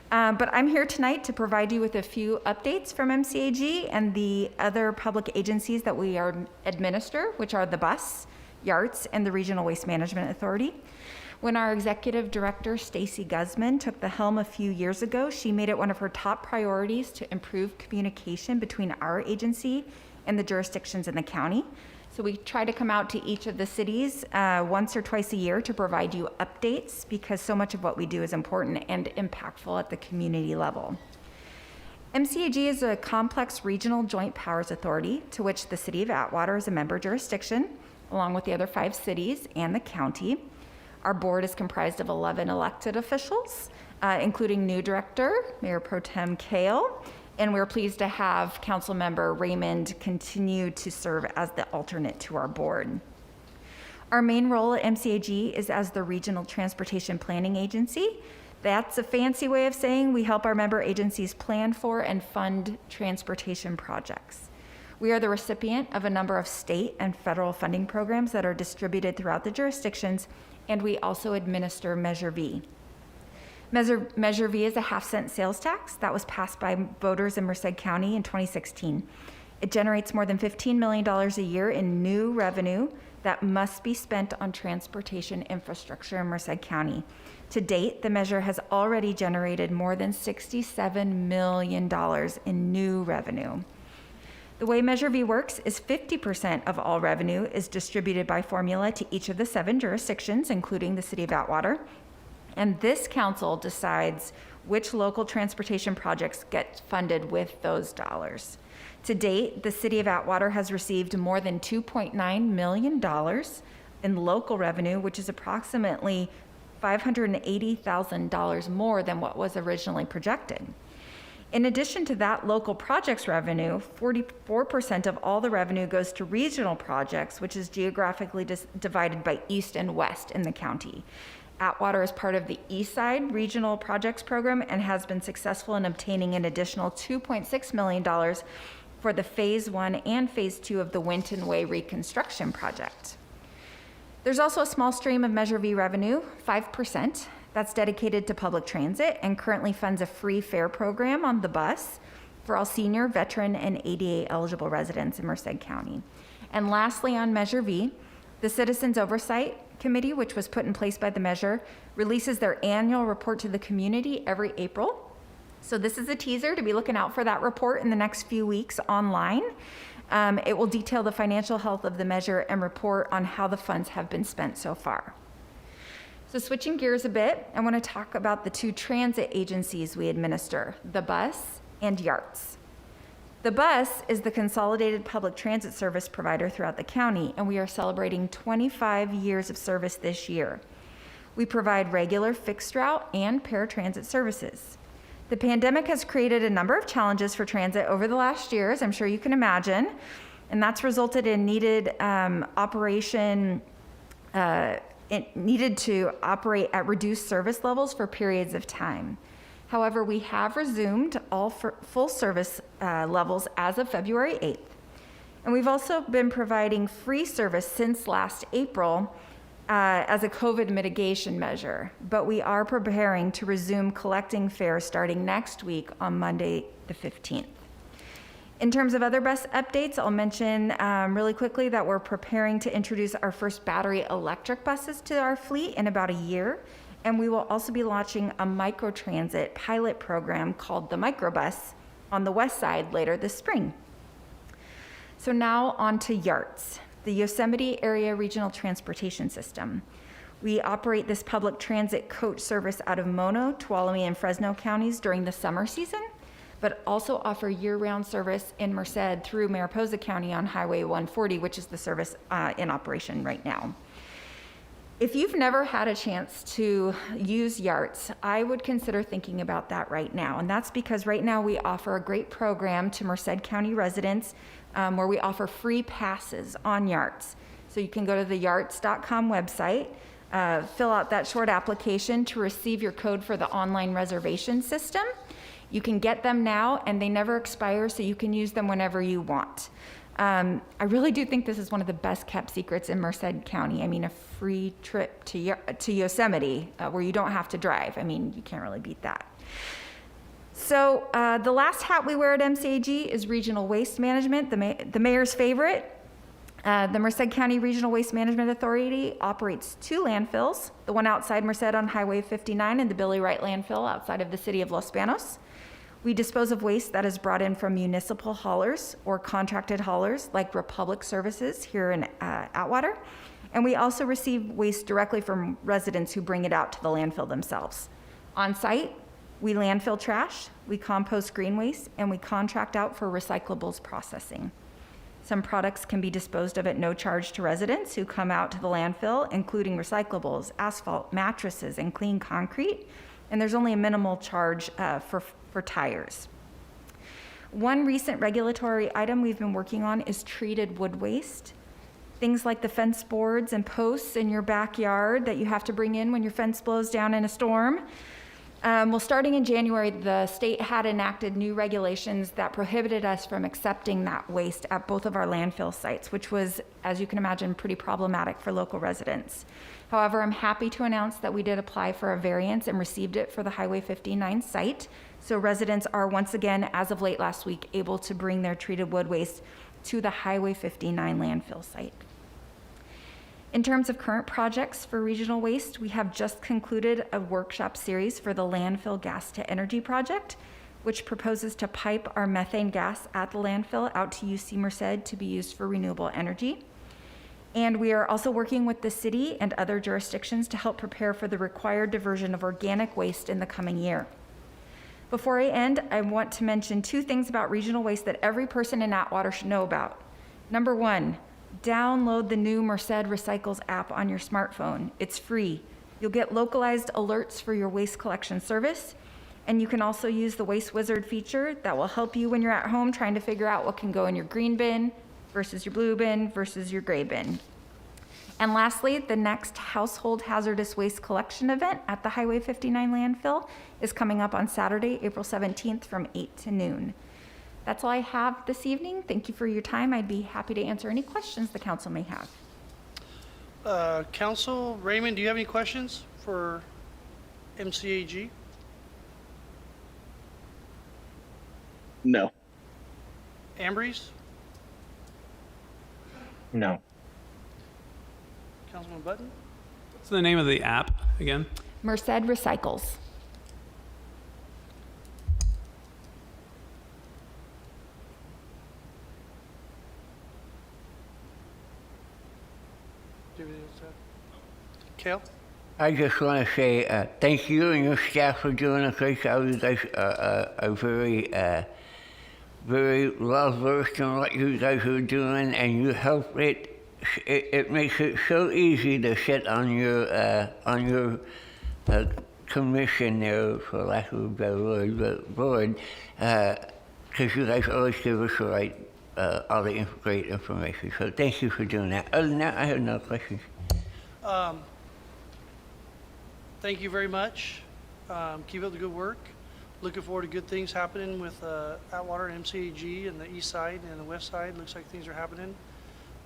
But I'm here tonight to provide you with a few updates from MCAG and the other public agencies that we administer, which are the BUS, Yartz, and the Regional Waste Management Authority. When our executive director, Stacy Guzman, took the helm a few years ago, she made it one of her top priorities to improve communication between our agency and the jurisdictions in the county. So we try to come out to each of the cities once or twice a year to provide you updates, because so much of what we do is important and impactful at the community level. MCAG is a complex regional joint powers authority to which the city of Atwater is a member jurisdiction, along with the other 5 cities and the county. Our board is comprised of 11 elected officials, including new director, Mayor Pro Tem Kale, and we're pleased to have Council Member Raymond continue to serve as the alternate to our board. Our main role at MCAG is as the Regional Transportation Planning Agency. That's a fancy way of saying we help our member agencies plan for and fund transportation projects. We are the recipient of a number of state and federal funding programs that are distributed throughout the jurisdictions, and we also administer Measure V. Measure V is a half-cent sales tax that was passed by voters in Merced County in 2016. It generates more than $15 million a year in new revenue that must be spent on transportation infrastructure in Merced County. To date, the measure has already generated more than $67 million in new revenue. The way Measure V works is 50% of all revenue is distributed by formula to each of the 7 jurisdictions, including the city of Atwater. And this council decides which local transportation projects get funded with those dollars. To date, the city of Atwater has received more than $2.9 million in local revenue, which is approximately $580,000 more than what was originally projected. In addition to that local projects revenue, 44% of all the revenue goes to regional projects, which is geographically divided by east and west in the county. Atwater is part of the East Side Regional Projects Program and has been successful in obtaining an additional $2.6 million for the Phase 1 and Phase 2 of the Winton Way reconstruction project. There's also a small stream of Measure V revenue, 5%, that's dedicated to public transit and currently funds a free fare program on the bus for all senior, veteran, and ADA eligible residents in Merced County. And lastly, on Measure V, the Citizens Oversight Committee, which was put in place by the measure, releases their annual report to the community every April. So this is a teaser to be looking out for that report in the next few weeks online. It will detail the financial health of the measure and report on how the funds have been spent so far. So switching gears a bit, I want to talk about the 2 transit agencies we administer, the BUS and Yartz. The BUS is the consolidated public transit service provider throughout the county, and we are celebrating 25 years of service this year. We provide regular fixed route and paratransit services. The pandemic has created a number of challenges for transit over the last year, as I'm sure you can imagine, and that's resulted in needed to operate at reduced service levels for periods of time. However, we have resumed all full service levels as of February 8th. And we've also been providing free service since last April as a COVID mitigation measure. But we are preparing to resume collecting fares starting next week on Monday the 15th. In terms of other bus updates, I'll mention really quickly that we're preparing to introduce our first battery electric buses to our fleet in about a year. And we will also be launching a microtransit pilot program called the Microbus on the west side later this spring. So now on to Yartz, the Yosemite Area Regional Transportation System. We operate this public transit coach service out of Mono, Tuolumne, and Fresno counties during the summer season, but also offer year-round service in Merced through Mariposa County on Highway 140, which is the service in operation right now. If you've never had a chance to use Yartz, I would consider thinking about that right now. And that's because right now we offer a great program to Merced County residents where we offer free passes on Yartz. So you can go to the yartz.com website, fill out that short application to receive your code for the online reservation system. You can get them now and they never expire, so you can use them whenever you want. I really do think this is one of the best kept secrets in Merced County. I mean, a free trip to Yosemite where you don't have to drive. I mean, you can't really beat that. So the last hat we wear at MCAG is regional waste management, the mayor's favorite. The Merced County Regional Waste Management Authority operates 2 landfills, the one outside Merced on Highway 59 and the Billy Wright landfill outside of the city of Los Banos. We dispose of waste that is brought in from municipal haulers or contracted haulers like Republic Services here in Atwater. And we also receive waste directly from residents who bring it out to the landfill themselves. On site, we landfill trash, we compost green waste, and we contract out for recyclables processing. Some products can be disposed of at no charge to residents who come out to the landfill, including recyclables, asphalt, mattresses, and clean concrete. And there's only a minimal charge for tires. One recent regulatory item we've been working on is treated wood waste. Things like the fence boards and posts in your backyard that you have to bring in when your fence blows down in a storm. Well, starting in January, the state had enacted new regulations that prohibited us from accepting that waste at both of our landfill sites, which was, as you can imagine, pretty problematic for local residents. However, I'm happy to announce that we did apply for a variance and received it for the Highway 59 site. So residents are once again, as of late last week, able to bring their treated wood waste to the Highway 59 landfill site. In terms of current projects for regional waste, we have just concluded a workshop series for the landfill gas to energy project, which proposes to pipe our methane gas at the landfill out to UC Merced to be used for renewable energy. And we are also working with the city and other jurisdictions to help prepare for the required diversion of organic waste in the coming year. Before I end, I want to mention 2 things about regional waste that every person in Atwater should know about. Number 1, download the new Merced Recycles app on your smartphone. It's free. You'll get localized alerts for your waste collection service, and you can also use the Waste Wizard feature that will help you when you're at home trying to figure out what can go in your green bin versus your blue bin versus your gray bin. And lastly, the next household hazardous waste collection event at the Highway 59 landfill is coming up on Saturday, April 17th from 8 to noon. That's all I have this evening. Thank you for your time. I'd be happy to answer any questions the council may have. Council, Raymond, do you have any questions for MCAG? No. Ambrose? No. Councilman Button? What's the name of the app again? Merced Recycles. Kale? I just want to say thank you and your staff for doing a great job. You guys are very well versed in what you guys are doing, and you help it. It makes it so easy to sit on your commission there, for lack of a better word, but board, because you guys always give us all the great information. So thank you for doing that. Other than that, I have no questions. Thank you very much. Keep up the good work. Looking forward to good things happening with Atwater and MCAG and the east side and the west side. Looks like things are happening.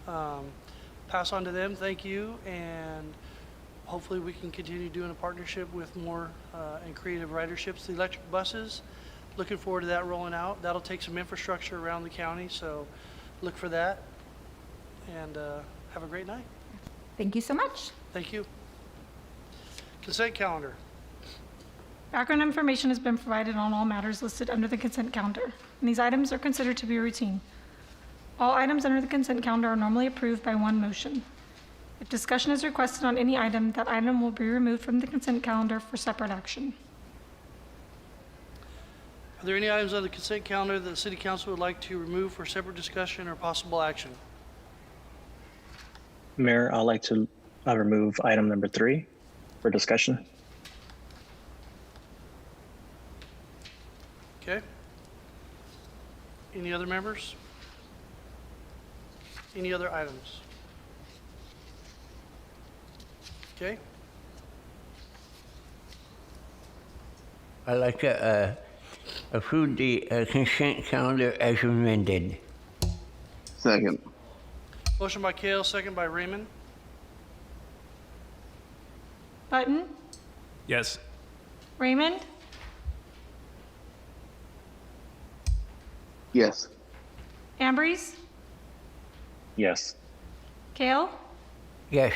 Pass on to them, thank you, and hopefully we can continue doing a partnership with more and creative riderships. The electric buses, looking forward to that rolling out. That'll take some infrastructure around the county, so look for that, and have a great night. Thank you so much. Thank you. Consent calendar. Background information has been provided on all matters listed under the consent calendar, and these items are considered to be routine. All items under the consent calendar are normally approved by one motion. If discussion is requested on any item, that item will be removed from the consent calendar for separate action. Are there any items on the consent calendar that the City Council would like to remove for separate discussion or possible action? Mayor, I'd like to remove item number 3 for discussion. Okay. Any other members? Any other items? Okay. I'd like to approve the consent calendar as amended. Second. Motion by Kale, second by Raymond. Button, Yes. Raymond, Yes. Ambrose, Yes. Kale, Yes.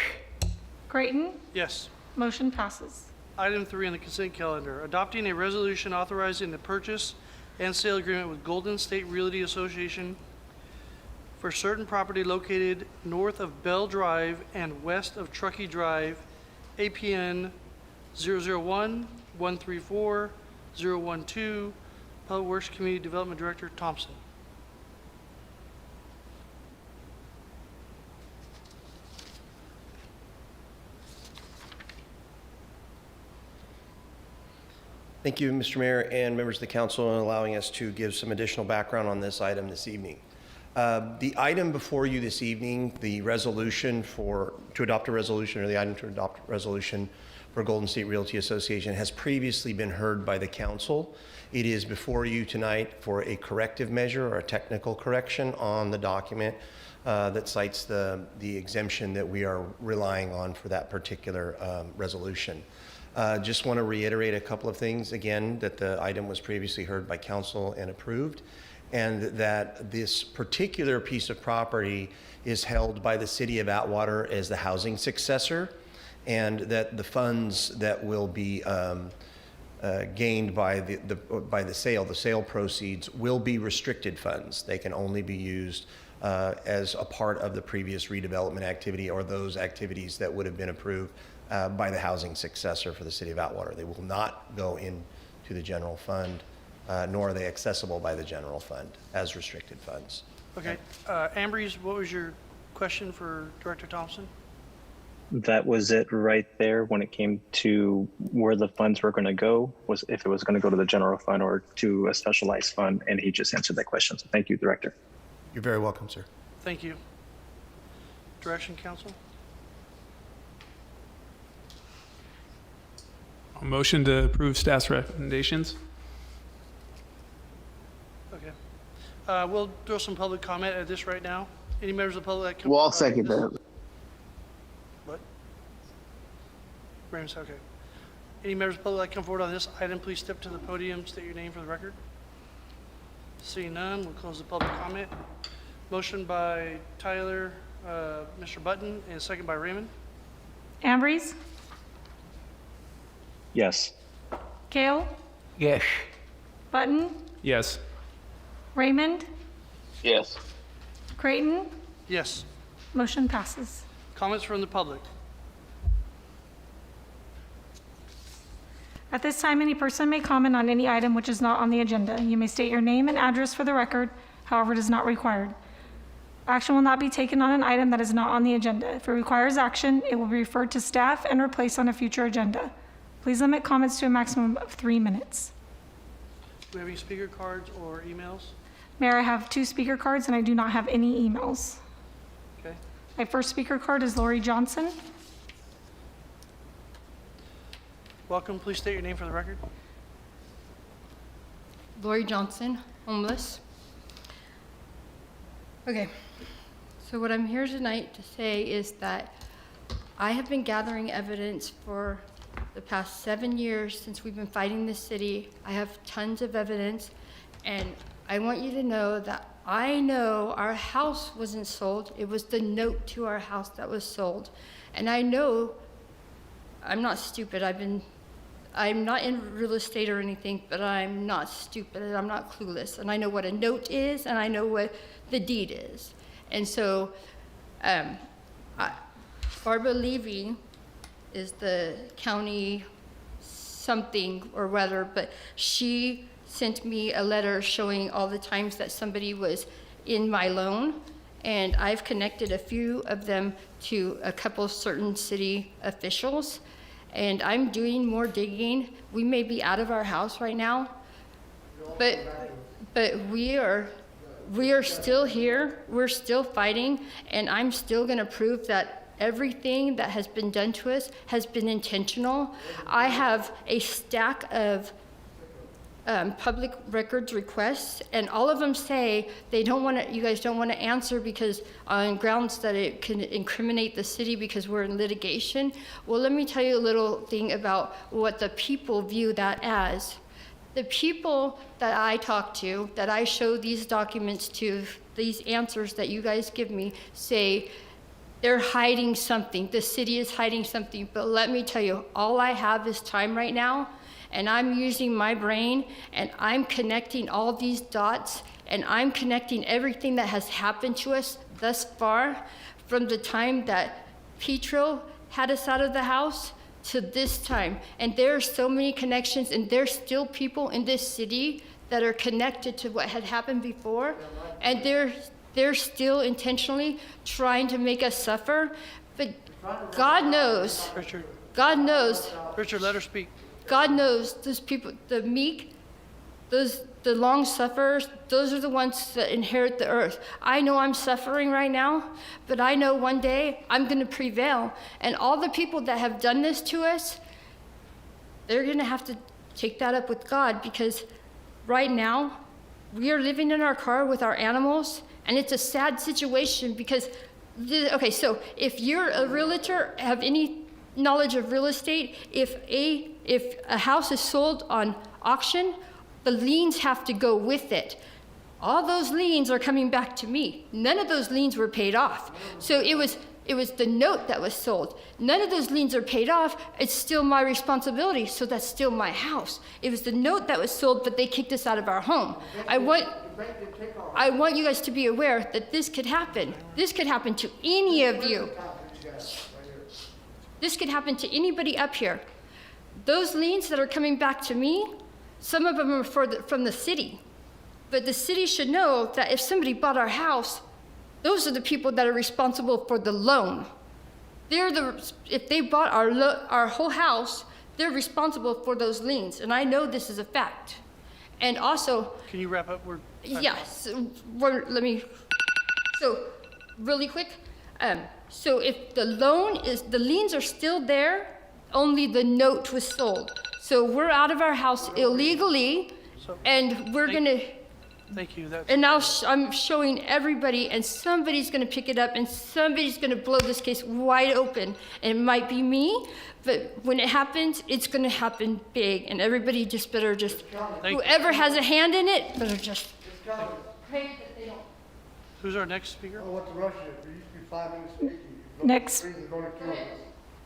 Creighton. Yes. Motion passes. Item 3 on the consent calendar, adopting a resolution authorizing the purchase and sale agreement with Golden State Realty Association for certain property located north of Bell Drive and west of Truckee Drive, APN 001-134-012, Public Works Community Development Director Thompson. Thank you, Mr. Mayor and members of the council, in allowing us to give some additional background on this item this evening. The item before you this evening, the resolution to adopt a resolution, or the item to adopt a resolution for Golden State Realty Association, has previously been heard by the council. It is before you tonight for a corrective measure or a technical correction on the document that cites the exemption that we are relying on for that particular resolution. Just want to reiterate a couple of things again, that the item was previously heard by council and approved, and that this particular piece of property is held by the city of Atwater as the housing successor, and that the funds that will be gained by the sale proceeds will be restricted funds. They can only be used as a part of the previous redevelopment activity or those activities that would have been approved by the housing successor for the city of Atwater. They will not go into the general fund, nor are they accessible by the general fund as restricted funds. Okay. Ambrose, what was your question for Director Thompson? That was it right there when it came to where the funds were going to go, was if it was going to go to the general fund or to a specialized fund, and he just answered that question. So thank you, Director. You're very welcome, sir. Thank you. Direction, Council? A motion to approve staff's recommendations. Okay. We'll throw some public comment at this right now. Any members of the public that come? Well, I'll second that. What? Raymond, okay. Any members of the public that come forward on this item, please step to the podium, state your name for the record. Seeing none, we'll close the public comment. Motion by Tyler, Mr. Button, and second by Raymond. Ambrose, Yes. Kale, Yes. Button, Yes. Raymond, Yes. Creighton. Yes. Motion passes. Comments from the public. At this time, any person may comment on any item which is not on the agenda. You may state your name and address for the record, however, it is not required. Action will not be taken on an item that is not on the agenda. If it requires action, it will be referred to staff and replaced on a future agenda. Please limit comments to a maximum of 3 minutes. Do we have any speaker cards or emails? Mayor, I have 2 speaker cards and I do not have any emails. Okay. My first speaker card is Lori Johnson. Welcome. Please state your name for the record. Lori Johnson, homeless. Okay, so what I'm here tonight to say is that I have been gathering evidence for the past 7 years since we've been fighting this city. I have tons of evidence, and I want you to know that I know our house wasn't sold. It was the note to our house that was sold. And I know I'm not stupid. I'm not in real estate or anything, but I'm not stupid and I'm not clueless. And I know what a note is and I know what the deed is. And so Barbara Levy is the county something or whether, but she sent me a letter showing all the times that somebody was in my loan. And I've connected a few of them to a couple certain city officials. And I'm doing more digging. We may be out of our house right now, but we are still here. We're still fighting, and I'm still going to prove that everything that has been done to us has been intentional. I have a stack of public records requests, and all of them say they don't want to. You guys don't want to answer because on grounds that it can incriminate the city because we're in litigation. Well, let me tell you a little thing about what the people view that as. The people that I talk to, that I show these documents to, these answers that you guys give me, say they're hiding something. The city is hiding something. But let me tell you, all I have is time right now. And I'm using my brain, and I'm connecting all these dots, and I'm connecting everything that has happened to us thus far, from the time that Petro had us out of the house to this time. And there are so many connections, and there's still people in this city that are connected to what had happened before, and they're still intentionally trying to make us suffer. But God knows. Richard. God knows. Richard, let her speak. God knows those people, the meek, the long sufferers, those are the ones that inherit the earth. I know I'm suffering right now, but I know one day I'm going to prevail. And all the people that have done this to us, they're going to have to take that up with God, because right now we are living in our car with our animals, and it's a sad situation because, okay, so if you're a realtor, have any knowledge of real estate, if a house is sold on auction, the liens have to go with it. All those liens are coming back to me. None of those liens were paid off. So it was the note that was sold. None of those liens are paid off. It's still my responsibility, so that's still my house. It was the note that was sold, but they kicked us out of our home. I want you guys to be aware that this could happen. This could happen to any of you. This could happen to anybody up here. Those liens that are coming back to me, some of them are from the city. But the city should know that if somebody bought our house, those are the people that are responsible for the loan. If they bought our whole house, they're responsible for those liens. And I know this is a fact. And also... Can you wrap up? Yes. So, really quick. So if the liens are still there, only the note was sold. So we're out of our house illegally, and we're gonna... Thank you. And now I'm showing everybody, and somebody's gonna pick it up, and somebody's gonna blow this case wide open. And it might be me, but when it happens, it's gonna happen big, and everybody just better whoever has a hand in it, better just pray that they don't. Who's our next speaker?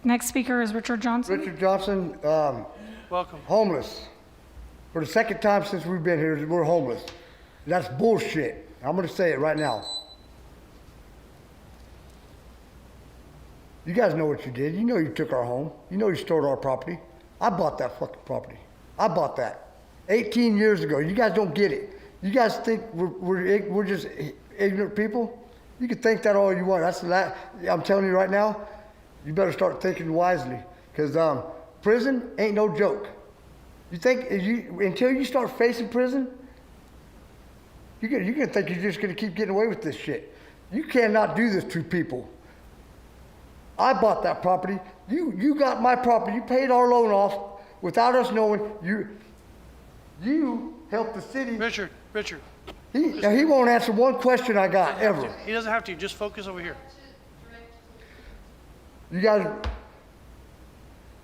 Next speaker is Richard Johnson. Richard Johnson. Welcome. Homeless. For the second time since we've been here, we're homeless. That's bullshit. I'm going to say it right now. You guys know what you did. You know you took our home. You know you stole our property. I bought that fucking property. I bought that 18 years ago. You guys don't get it. You guys think we're just ignorant people? You can think that all you want. I'm telling you right now, you better start thinking wisely, because prison ain't no joke. You think until you start facing prison, you're gonna think you're just gonna keep getting away with this shit. You cannot do this to people. I bought that property. You got my property. You paid our loan off without us knowing. You helped the city. Richard. He won't answer one question I got ever. He doesn't have to. Just focus over here. You guys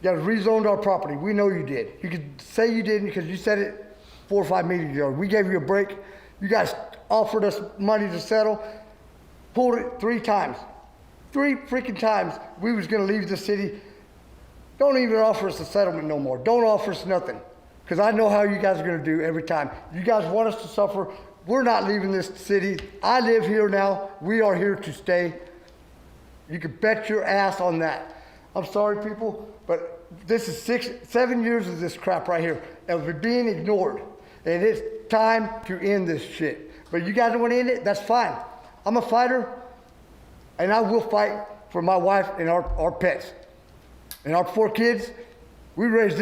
rezoned our property. We know you did. You could say you didn't because you said it 4 or 5 meetings ago. We gave you a break. You guys offered us money to settle, pulled it 3 times. 3 freaking times we was gonna leave the city. Don't even offer us a settlement no more. Don't offer us nothing. Because I know how you guys are going to do every time. You guys want us to suffer. We're not leaving this city. I live here now. We are here to stay. You can bet your ass on that. I'm sorry, people, but this is 7 years of this crap right here. And we're being ignored. And it's time to end this shit. But you guys don't want to end it? That's fine. I'm a fighter, and I will fight for my wife and our pets. And our 4 kids, we raised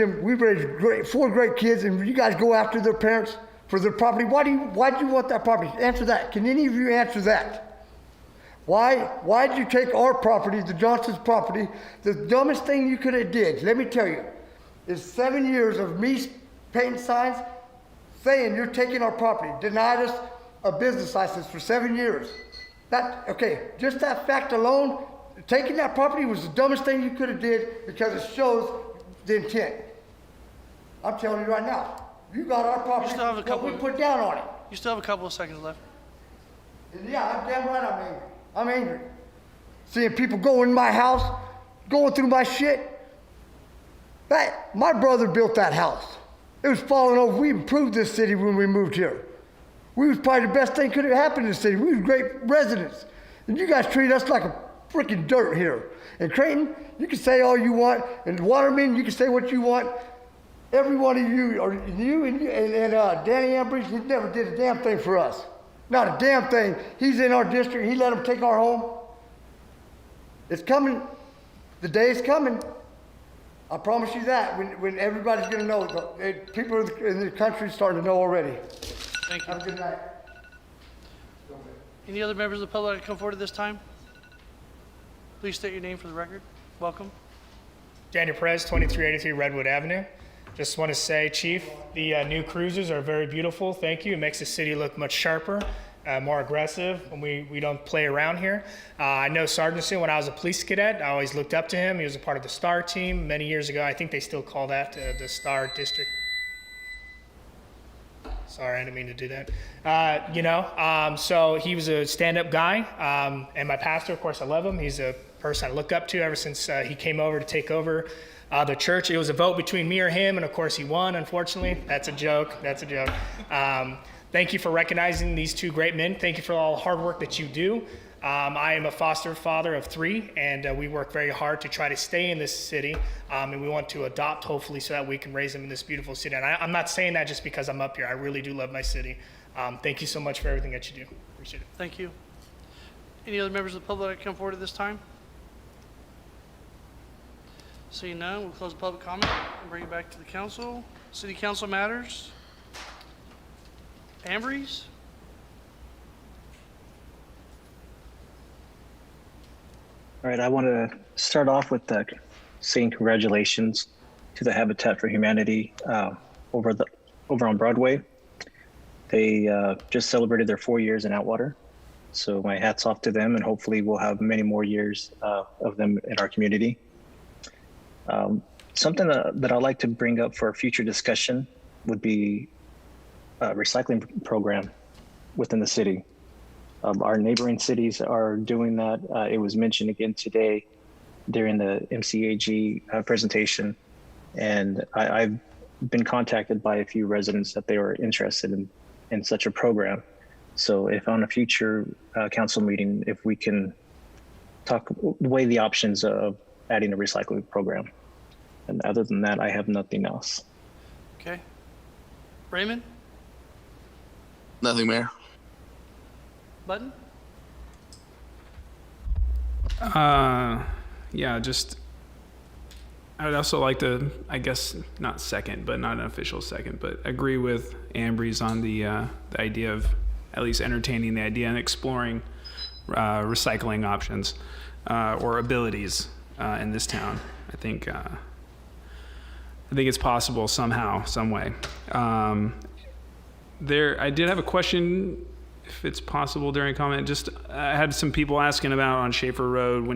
4 great kids, and you guys go after their parents for their property. Why do you want that property? Answer that. Can any of you answer that? Why did you take our property, the Johnson's property? The dumbest thing you could have did, let me tell you, is 7 years of me painting signs saying you're taking our property, denied us a business license for 7 years. Just that fact alone, taking that property was the dumbest thing you could have did because it shows the intent. I'm telling you right now, you got our property, You still have a couple what we put down on it. You still have a couple of seconds left. And yeah, I'm damn right I'm angry. I'm angry. Seeing people go in my house, going through my shit. My brother built that house. It was falling over. We improved this city when we moved here. We was probably the best thing could have happened in the city. We was great residents. And you guys treat us like a freaking dirt here. In Creighton, you can say all you want. In Waterman, you can say what you want. Every one of you, or you and Danny Ambridge, he never did a damn thing for us. Not a damn thing. He's in our district. He let them take our home. It's coming. The day is coming. I promise you that. When everybody's going to know. People in the country are starting to know already. Thank you. Have a good night. Any other members of the public that come forward at this time? Please state your name for the record. Welcome. Daniel Perez, 2383 Redwood Avenue. Just want to say, Chief, the new cruisers are very beautiful. Thank you. It makes the city look much sharper, more aggressive when we don't play around here. I know Sargenson when I was a police cadet. I always looked up to him. He was a part of the STAR team many years ago. I think they still call that the STAR District. Sorry, I didn't mean to do that. So he was a stand-up guy. And my pastor, of course, I love him. He's a person I look up to ever since he came over to take over the church. It was a vote between me or him, and of course he won, unfortunately. That's a joke. Thank you for recognizing these 2 great men. Thank you for all the hard work that you do. I am a foster father of 3, and we work very hard to try to stay in this city, and we want to adopt, hopefully, so that we can raise them in this beautiful city. And I'm not saying that just because I'm up here. I really do love my city. Thank you so much for everything that you do. Appreciate it. Thank you. Any other members of the public that come forward at this time? Seeing none, we'll close the public comment and bring it back to the council. City council matters. Ambries? All right, I want to start off with saying congratulations to the Habitat for Humanity over on Broadway. They just celebrated their 4 years in Atwater. So my hat's off to them, and hopefully we'll have many more years of them in our community. Something that I'd like to bring up for a future discussion would be a recycling program within the city. Our neighboring cities are doing that. It was mentioned again today during the MCAG presentation, and I've been contacted by a few residents that they were interested in such a program. So if on a future council meeting, if we can weigh the options of adding a recycling program. And other than that, I have nothing else. Okay. Raymond? Nothing, Mayor. Button? Yeah, just, I would also like to, I guess, not second, but not an official second, but agree with Ambries on the idea of at least entertaining the idea and exploring recycling options or abilities in this town. I think it's possible somehow, some way. I did have a question, if it's possible during comment. Just I had some people asking about on Schaefer Road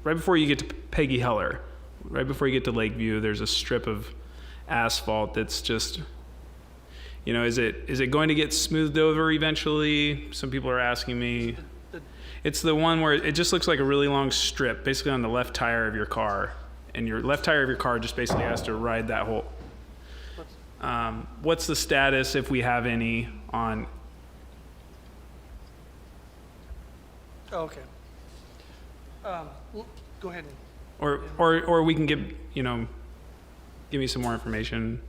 right before you get to Peggy Heller, right before you get to Lakeview, there's a strip of asphalt that's just, is it going to get smoothed over eventually? Some people are asking me. It's the one where it just looks like a really long strip, basically on the left tire of your car. and your left tire of your car just basically has to ride that hole. What's the status, if we have any, on? Oh, okay. Go ahead. Or we can give me some more information,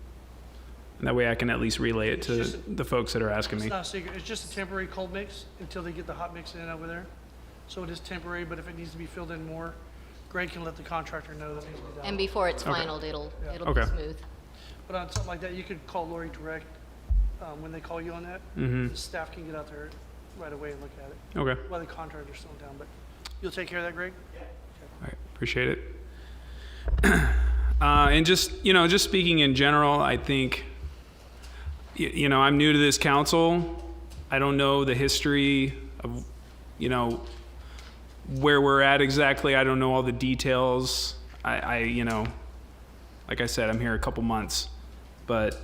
and that way I can at least relay it to the folks that are asking It's me. not a secret. It's just a temporary cold mix until they get the hot mix in over there. So it is temporary, but if it needs to be filled in more, Greg can let the contractor know that needs to be done. And before it's Okay. finalized, it'll Okay. be smooth. But on something like that, you could call Lori direct when they call you on that. Mhm. The staff can get out there right away and look at it. Okay. While the contractor's still in town, but you'll take care of that, Greg? Yeah. All right, appreciate it. And just speaking in general, I think, I'm new to this council. I don't know the history of, where we're at exactly. I don't know all the details. I like I said, I'm here a couple months, but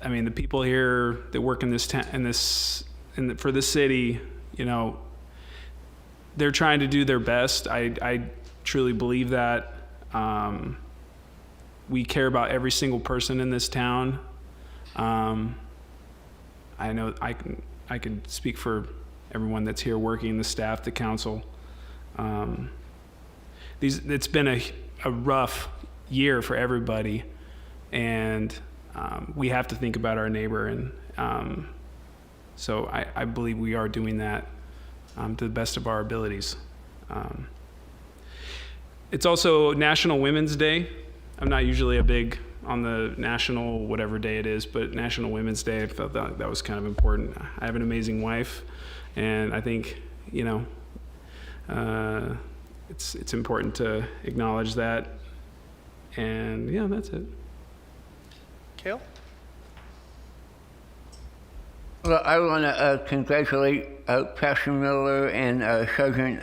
I mean, the people here that work in this for the city, they're trying to do their best. I truly believe that. We care about every single person in this town. I know I can speak for everyone that's here working, the staff, the council. It's been a rough year for everybody, and we have to think about our neighbor, and so I believe we are doing that to the best of our abilities. It's also National Women's Day. I'm not usually a big on the national whatever day it is, but National Women's Day, I felt that was kind of important. I have an amazing wife, and I think it's important to acknowledge that. And yeah, that's it. Kale? Well, I want to congratulate Pastor Miller and Sergeant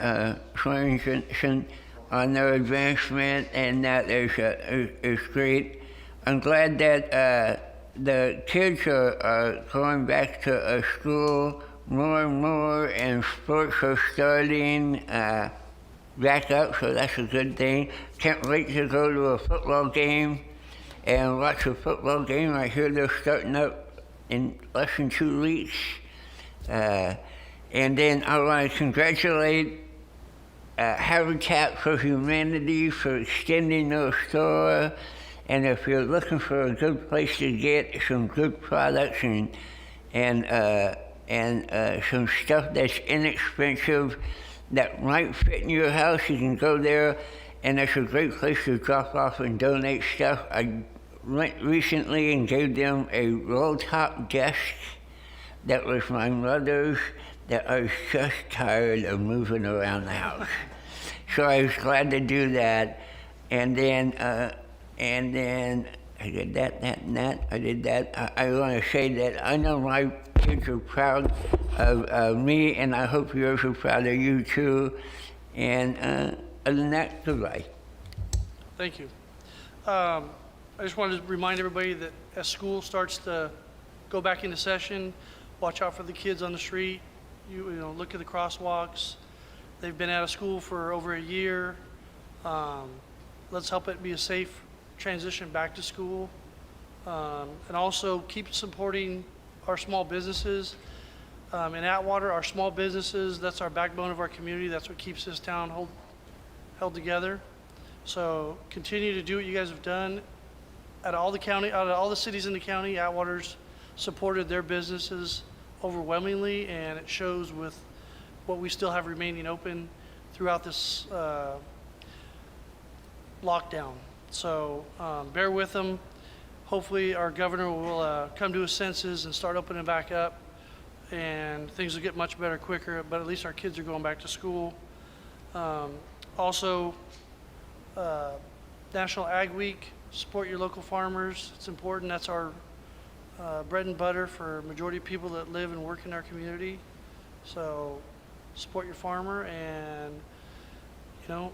Sargenson on their advancement, and that is great. I'm glad that the kids are going back to school more and more, and sports are starting back up, so that's a good thing. Can't wait to go to a football game and watch a football game. I hear they're starting up in less than 2 weeks. And then I want to congratulate Habitat for Humanity for extending their store. And if you're looking for a good place to get some good products and some stuff that's inexpensive that might fit in your house, you can go there, and it's a great place to drop off and donate stuff. I went recently and gave them a roll-top desk that was my mother's, that I was just tired of moving around the house. So I was glad to do that. And then I did that. I did that. I want to say that I know my kids are proud of me, and I hope yours are proud of you too. And other than that, goodbye. Thank you. I just wanted to remind everybody that as school starts to go back into session, watch out for the kids on the street. You know, look at the crosswalks. They've been out of school for over a year. Let's help it be a safe transition back to school. And also keep supporting our small businesses. In Atwater, our small businesses, that's our backbone of our community. That's what keeps this town held together. So continue to do what you guys have done. Out of all the cities in the county, Atwater's supported their businesses overwhelmingly, and it shows with what we still have remaining open throughout this lockdown. So bear with them. Hopefully our governor will come to his senses and start opening back up, and things will get much better quicker, but at least our kids are going back to school. Also, National Ag Week, support your local farmers. It's important. That's our bread and butter for majority of people that live and work in our community. So support your farmer, and don't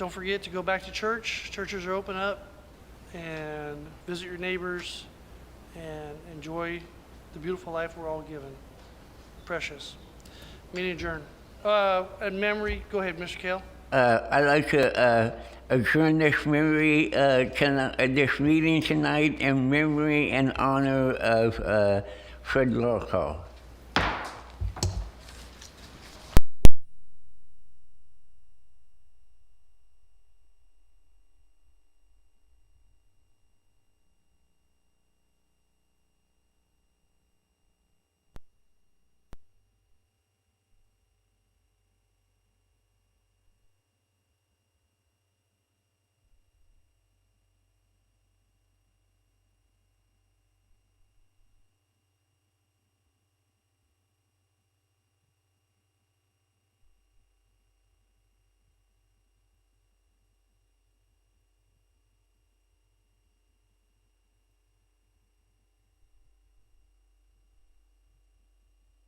forget to go back to church. Churches are open up, and visit your neighbors and enjoy the beautiful life we're all given. Precious. Meeting adjourned. In memory, go ahead, Mr. Kale. I'd like to adjourn this this meeting tonight in memory and honor of Fred Lorcall.